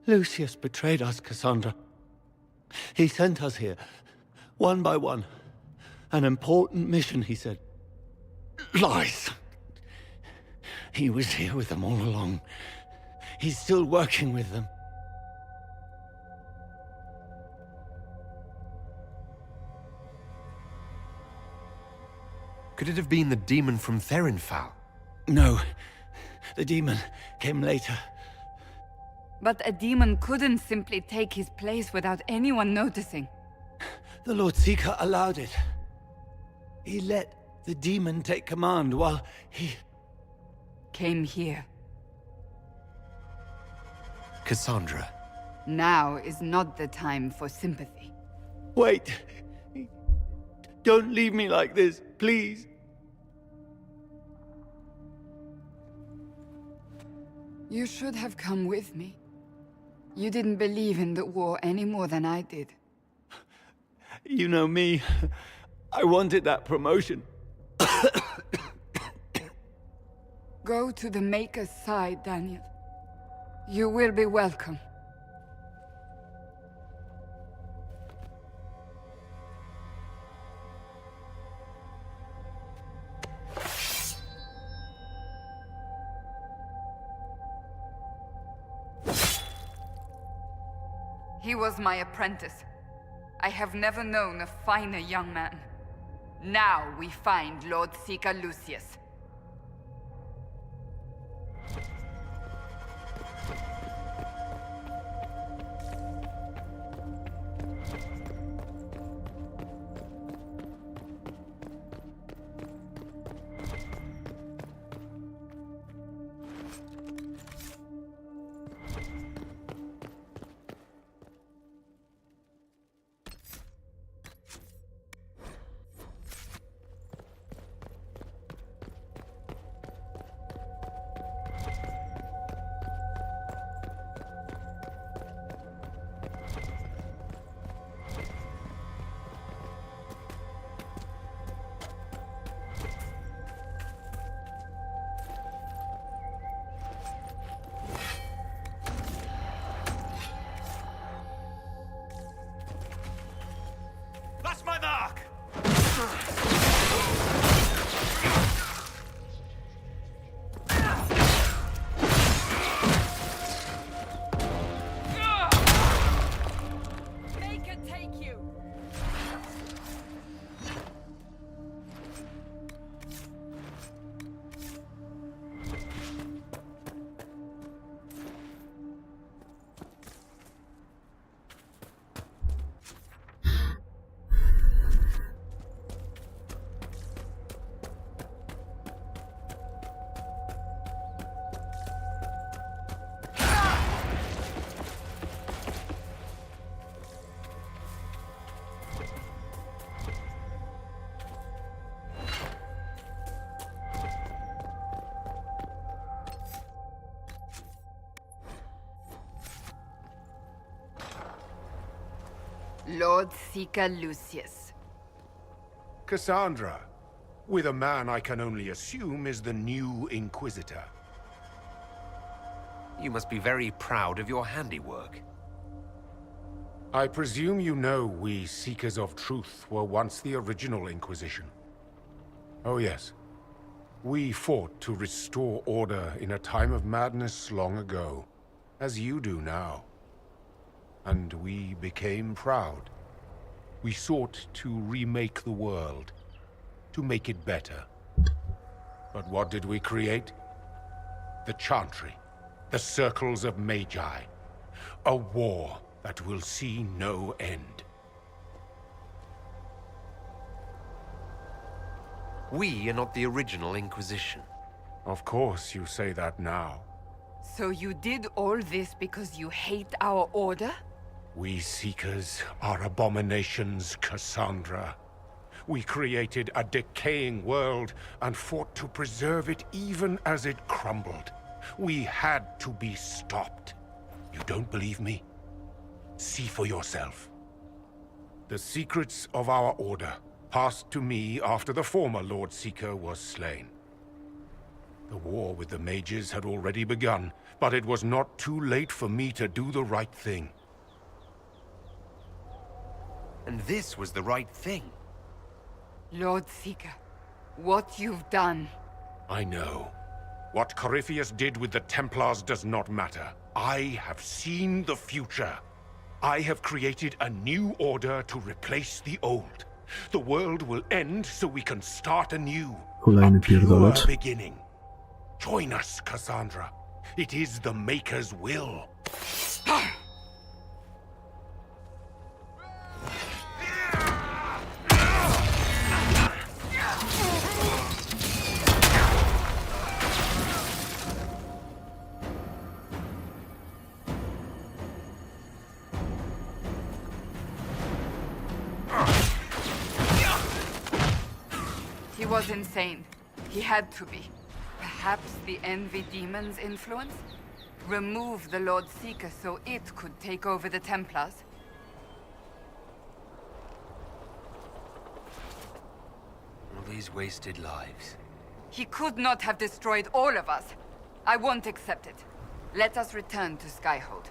Lucius betrayed us, Cassandra. He sent us here, one by one. An important mission, he said. Lies! He was here with them all along. He's still working with them.
Could it have been the demon from Therinfal?
No. The demon came later.
But a demon couldn't simply take his place without anyone noticing.
The Lord Seeker allowed it. He let the demon take command while he...
came here.
Cassandra.
Now is not the time for sympathy.
Wait! Don't leave me like this, please.
You should have come with me. You didn't believe in the war any more than I did.
You know me. I wanted that promotion.
Go to the Maker's side, Daniel. You will be welcome. He was my apprentice. I have never known a finer young man. Now we find Lord Seeker Lucius. Lord Seeker Lucius.
Cassandra, with a man I can only assume is the new Inquisitor.
You must be very proud of your handiwork.
I presume you know we Seekers of Truth were once the original Inquisition. Oh yes. We fought to restore order in a time of madness long ago, as you do now. And we became proud. We sought to remake the world, to make it better. But what did we create? The Chantry, the Circles of Magi. A war that will see no end.
We are not the original Inquisition.
Of course you say that now.
So you did all this because you hate our order?
We Seekers are abominations, Cassandra. We created a decaying world and fought to preserve it even as it crumbled. We had to be stopped. You don't believe me? See for yourself. The secrets of our order passed to me after the former Lord Seeker was slain. The war with the mages had already begun, but it was not too late for me to do the right thing.
And this was the right thing.
Lord Seeker, what you've done.
I know. What Corypheus did with the Templars does not matter. I have seen the future. I have created a new order to replace the old. The world will end so we can start anew.
Kolejny
A pure
pierdolec.
beginning. Join us, Cassandra. It is the Maker's will.
He was insane. He had to be. Perhaps the Envy Demon's influence? Remove the Lord Seeker so it could take over the Templars?
All these wasted lives.
He could not have destroyed all of us. I won't accept it. Let us return to Skyhold.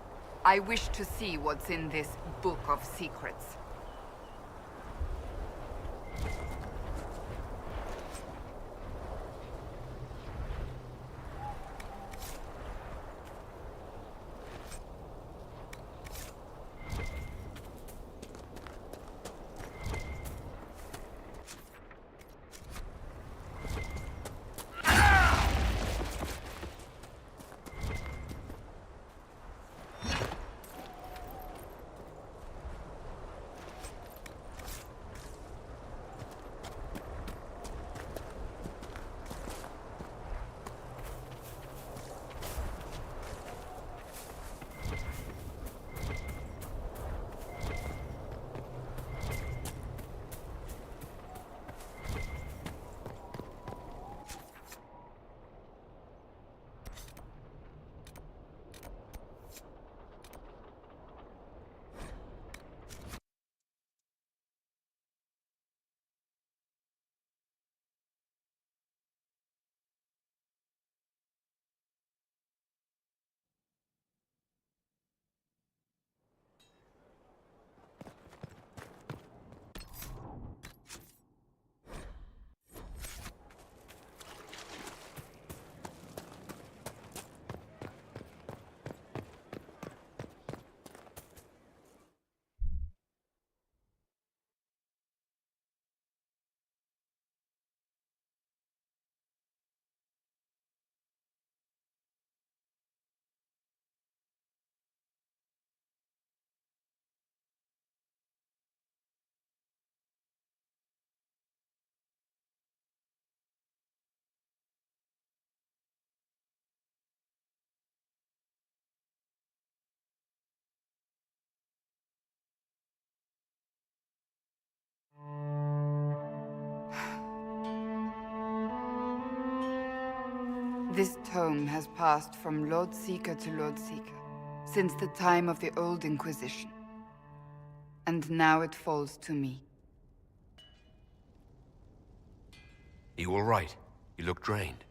I wish to see what's in this Book of Secrets. This tome has passed from Lord Seeker to Lord Seeker since the time of the Old Inquisition. and now it falls to me.
You all right? You look drained.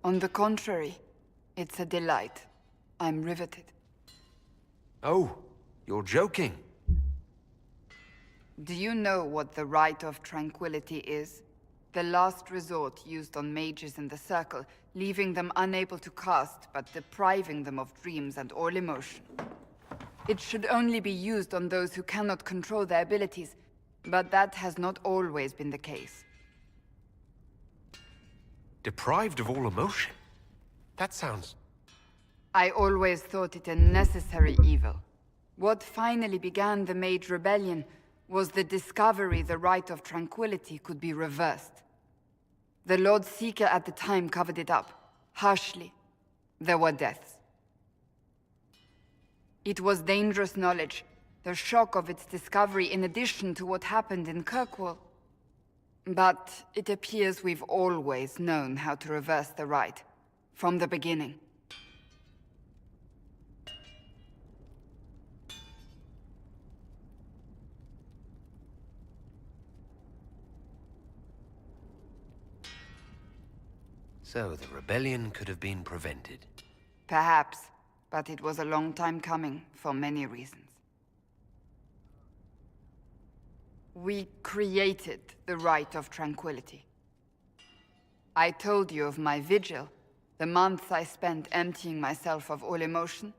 On the contrary, it's a delight. I'm riveted.
Oh, you're joking.
Do you know what the Rite of Tranquility is? The last resort used on mages in the Circle, leaving them unable to cast, but depriving them of dreams and all emotion. It should only be used on those who cannot control their abilities, but that has not always been the case.
Deprived of all emotion? That sounds...
I always thought it a necessary evil. What finally began the Mage Rebellion was the discovery the Rite of Tranquility could be reversed. The Lord Seeker at the time covered it up, harshly. There were deaths. It was dangerous knowledge, the shock of its discovery in addition to what happened in Kirkwall. But it appears we've always known how to reverse the Rite, from the beginning.
So the rebellion could have been prevented.
Perhaps, but it was a long time coming, for many reasons. We created the Rite of Tranquility. I told you of my vigil, the months I spent emptying myself of all emotion.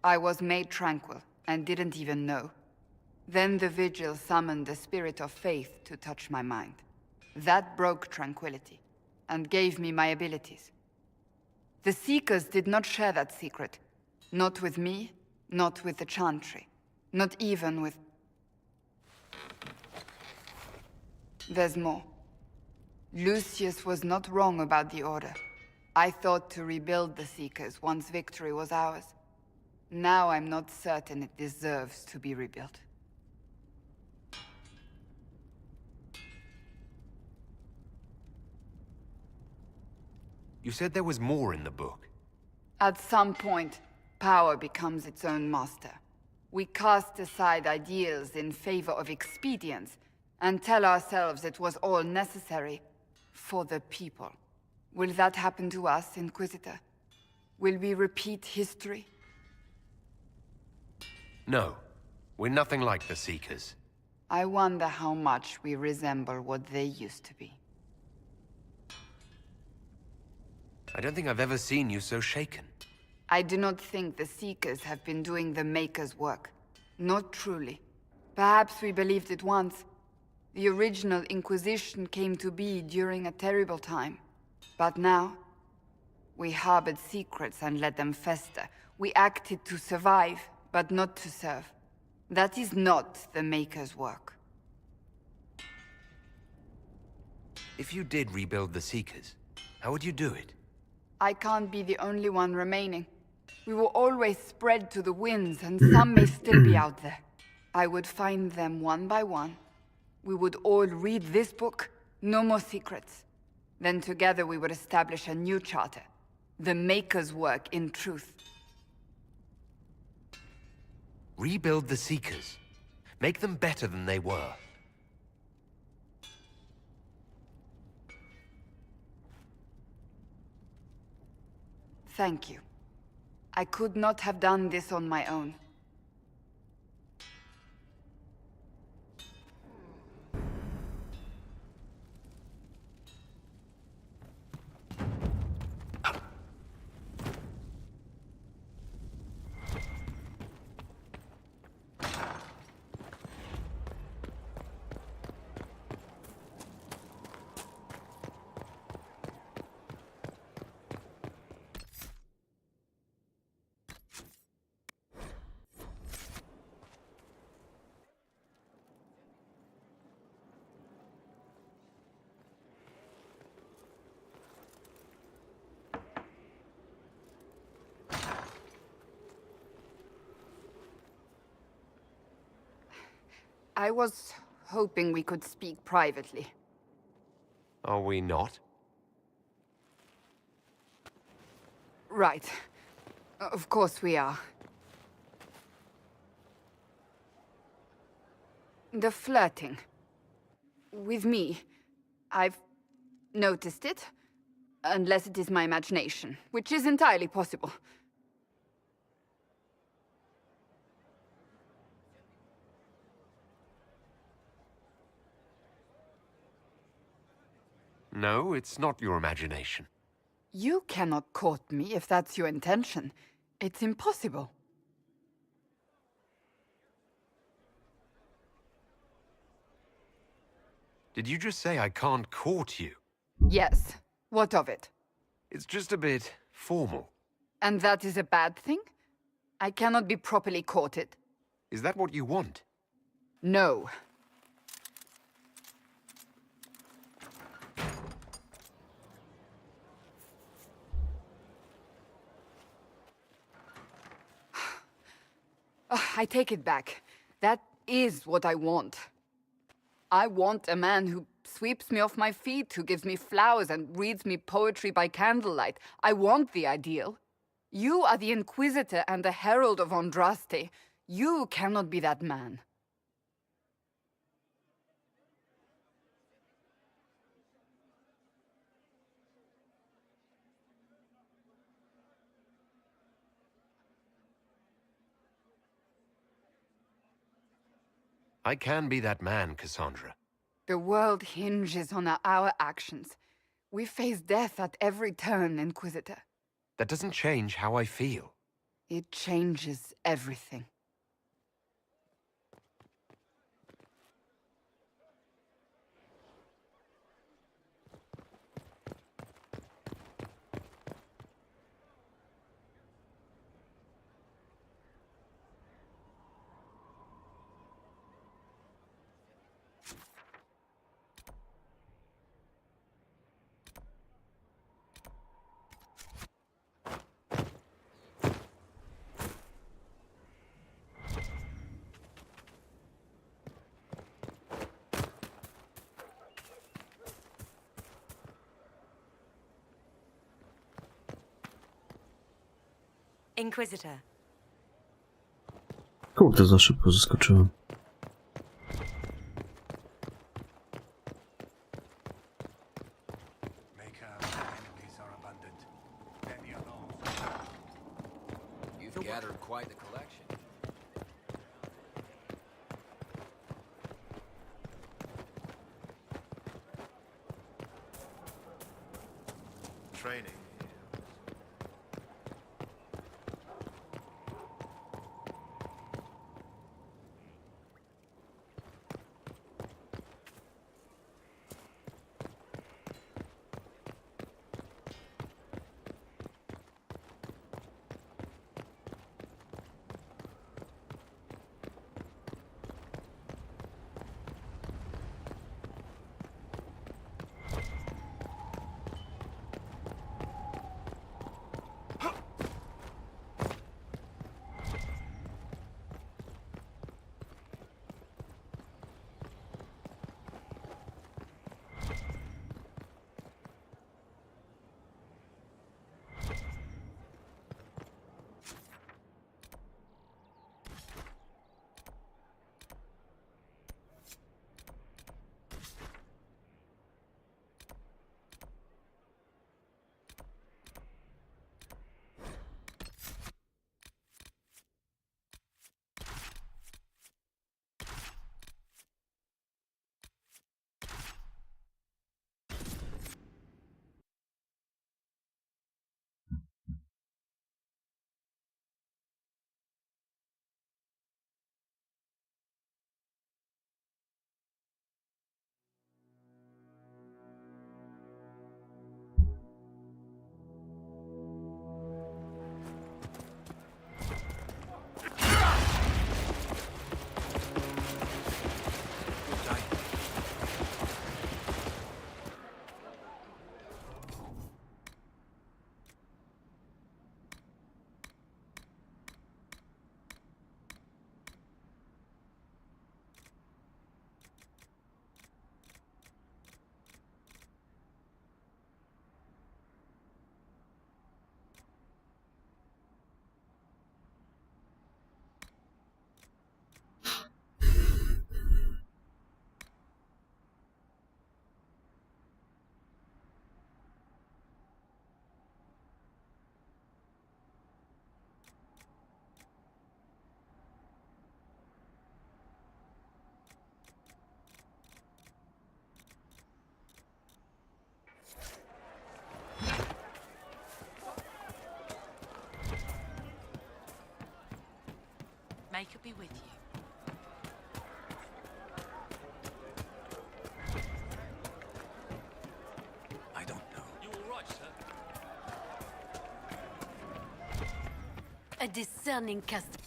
I was made tranquil, and didn't even know. Then the vigil summoned the spirit of faith to touch my mind. That broke tranquility, and gave me my abilities. The Seekers did not share that secret. Not with me, not with the Chantry, not even with... There's more. Lucius was not wrong about the Order. I thought to rebuild the Seekers once victory was ours. Now I'm not certain it deserves to be rebuilt.
You said there was more in the book.
At some point, power becomes its own master. We cast aside ideals in favor of expedience, and tell ourselves it was all necessary for the people. Will that happen to us, Inquisitor? Will we repeat history?
No. We're nothing like the Seekers.
I wonder how much we resemble what they used to be.
I don't think I've ever seen you so shaken.
I do not think the Seekers have been doing the Maker's work. Not truly. Perhaps we believed it once. The original Inquisition came to be during a terrible time. But now, we harbored secrets and let them fester. We acted to survive, but not to serve. That is not the Maker's work.
If you did rebuild the Seekers, how would you do it?
I can't be the only one remaining. We will always spread to the winds, and some may still be out there. I would find them one by one. We would all read this book, no more secrets. Then together we would establish a new charter. The Maker's work in truth.
Rebuild the Seekers. Make them better than they were.
Thank you. I could not have done this on my own. I was hoping we could speak privately.
Are we not?
Right. Of course we are. The flirting. With me. I've noticed it. Unless it is my imagination, which is entirely possible.
No, it's not your imagination.
You cannot court me if that's your intention. It's impossible.
Did you just say I can't court you?
Yes. What of it?
It's just a bit formal.
And that is a bad thing? I cannot be properly courted.
Is that what you want?
No. I take it back. That is what I want. I want a man who sweeps me off my feet, who gives me flowers and reads me poetry by candlelight. I want the ideal. You are the Inquisitor and the Herald of Andraste. You cannot be that man.
I can be that man, Cassandra.
The world hinges on our actions. We face death at every turn, Inquisitor.
That doesn't change how I feel.
It changes everything.
Inquisitor.
Kurde, za szybko zaskoczyłem.
You've gathered quite the collection.
Training.
A discerning customer.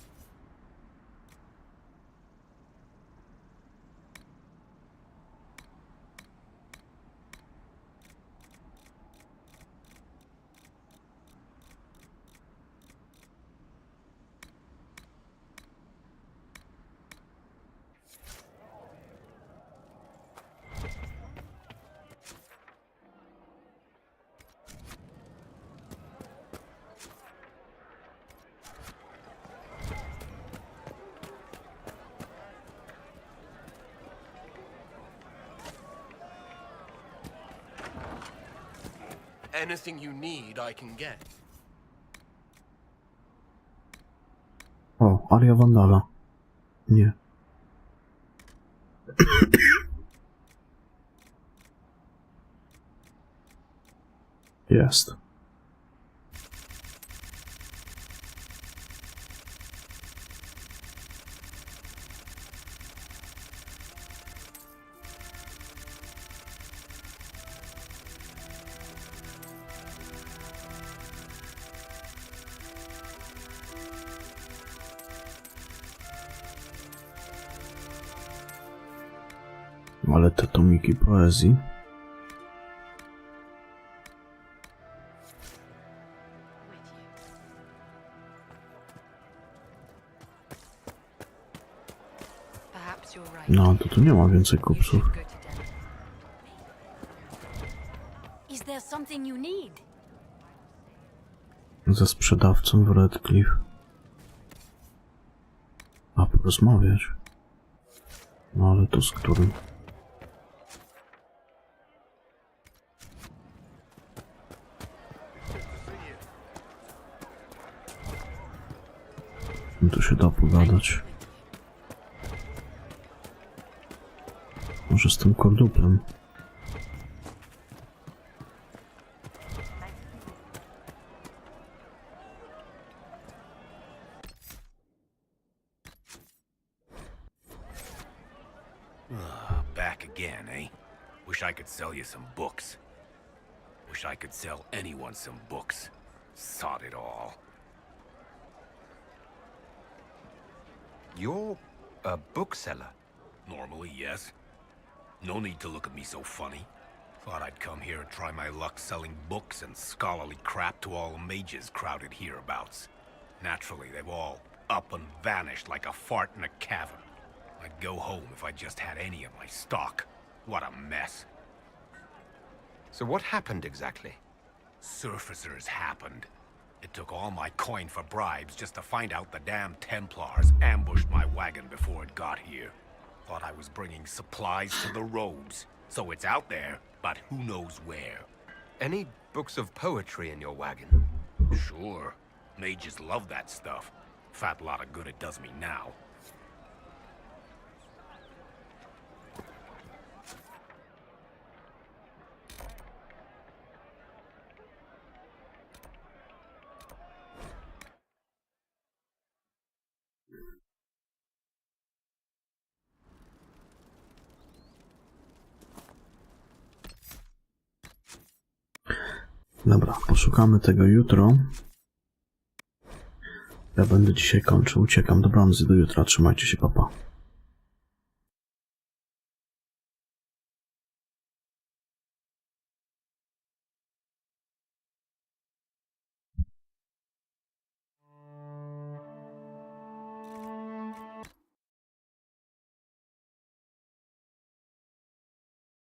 Anything you need, I can get.
O, Aria Vandala. Nie. Jest. Ale te tomiki poezji.
Perhaps you're right.
No, to tu nie ma więcej kupców.
Is there something you need?
Ze sprzedawcą w Redcliffe. A porozmawiać. No ale to z którym? No to się da pogadać. Może z tym korduplem.
Back again, eh? Wish I could sell you some books. Wish I could sell anyone some books. Sod it all.
You're a bookseller?
Normally, yes. No need to look at me so funny. Thought I'd come here and try my luck selling books and scholarly crap to all the mages crowded hereabouts. Naturally, they've all up and vanished like a fart in a cavern. I'd go home if I just had any of my stock. What a mess.
So what happened exactly?
Surfacers happened. It took all my coin for bribes just to find out the damn Templars ambushed my wagon before it got here. Thought I was bringing supplies to the robes. So it's out there, but who knows where.
Any books of poetry in your wagon?
Sure. Mages love that stuff. Fat lot of good it does me now.
Dobra, poszukamy tego jutro. Ja będę dzisiaj kończył. Uciekam. Dobranoc, do jutra. Trzymajcie się, papa.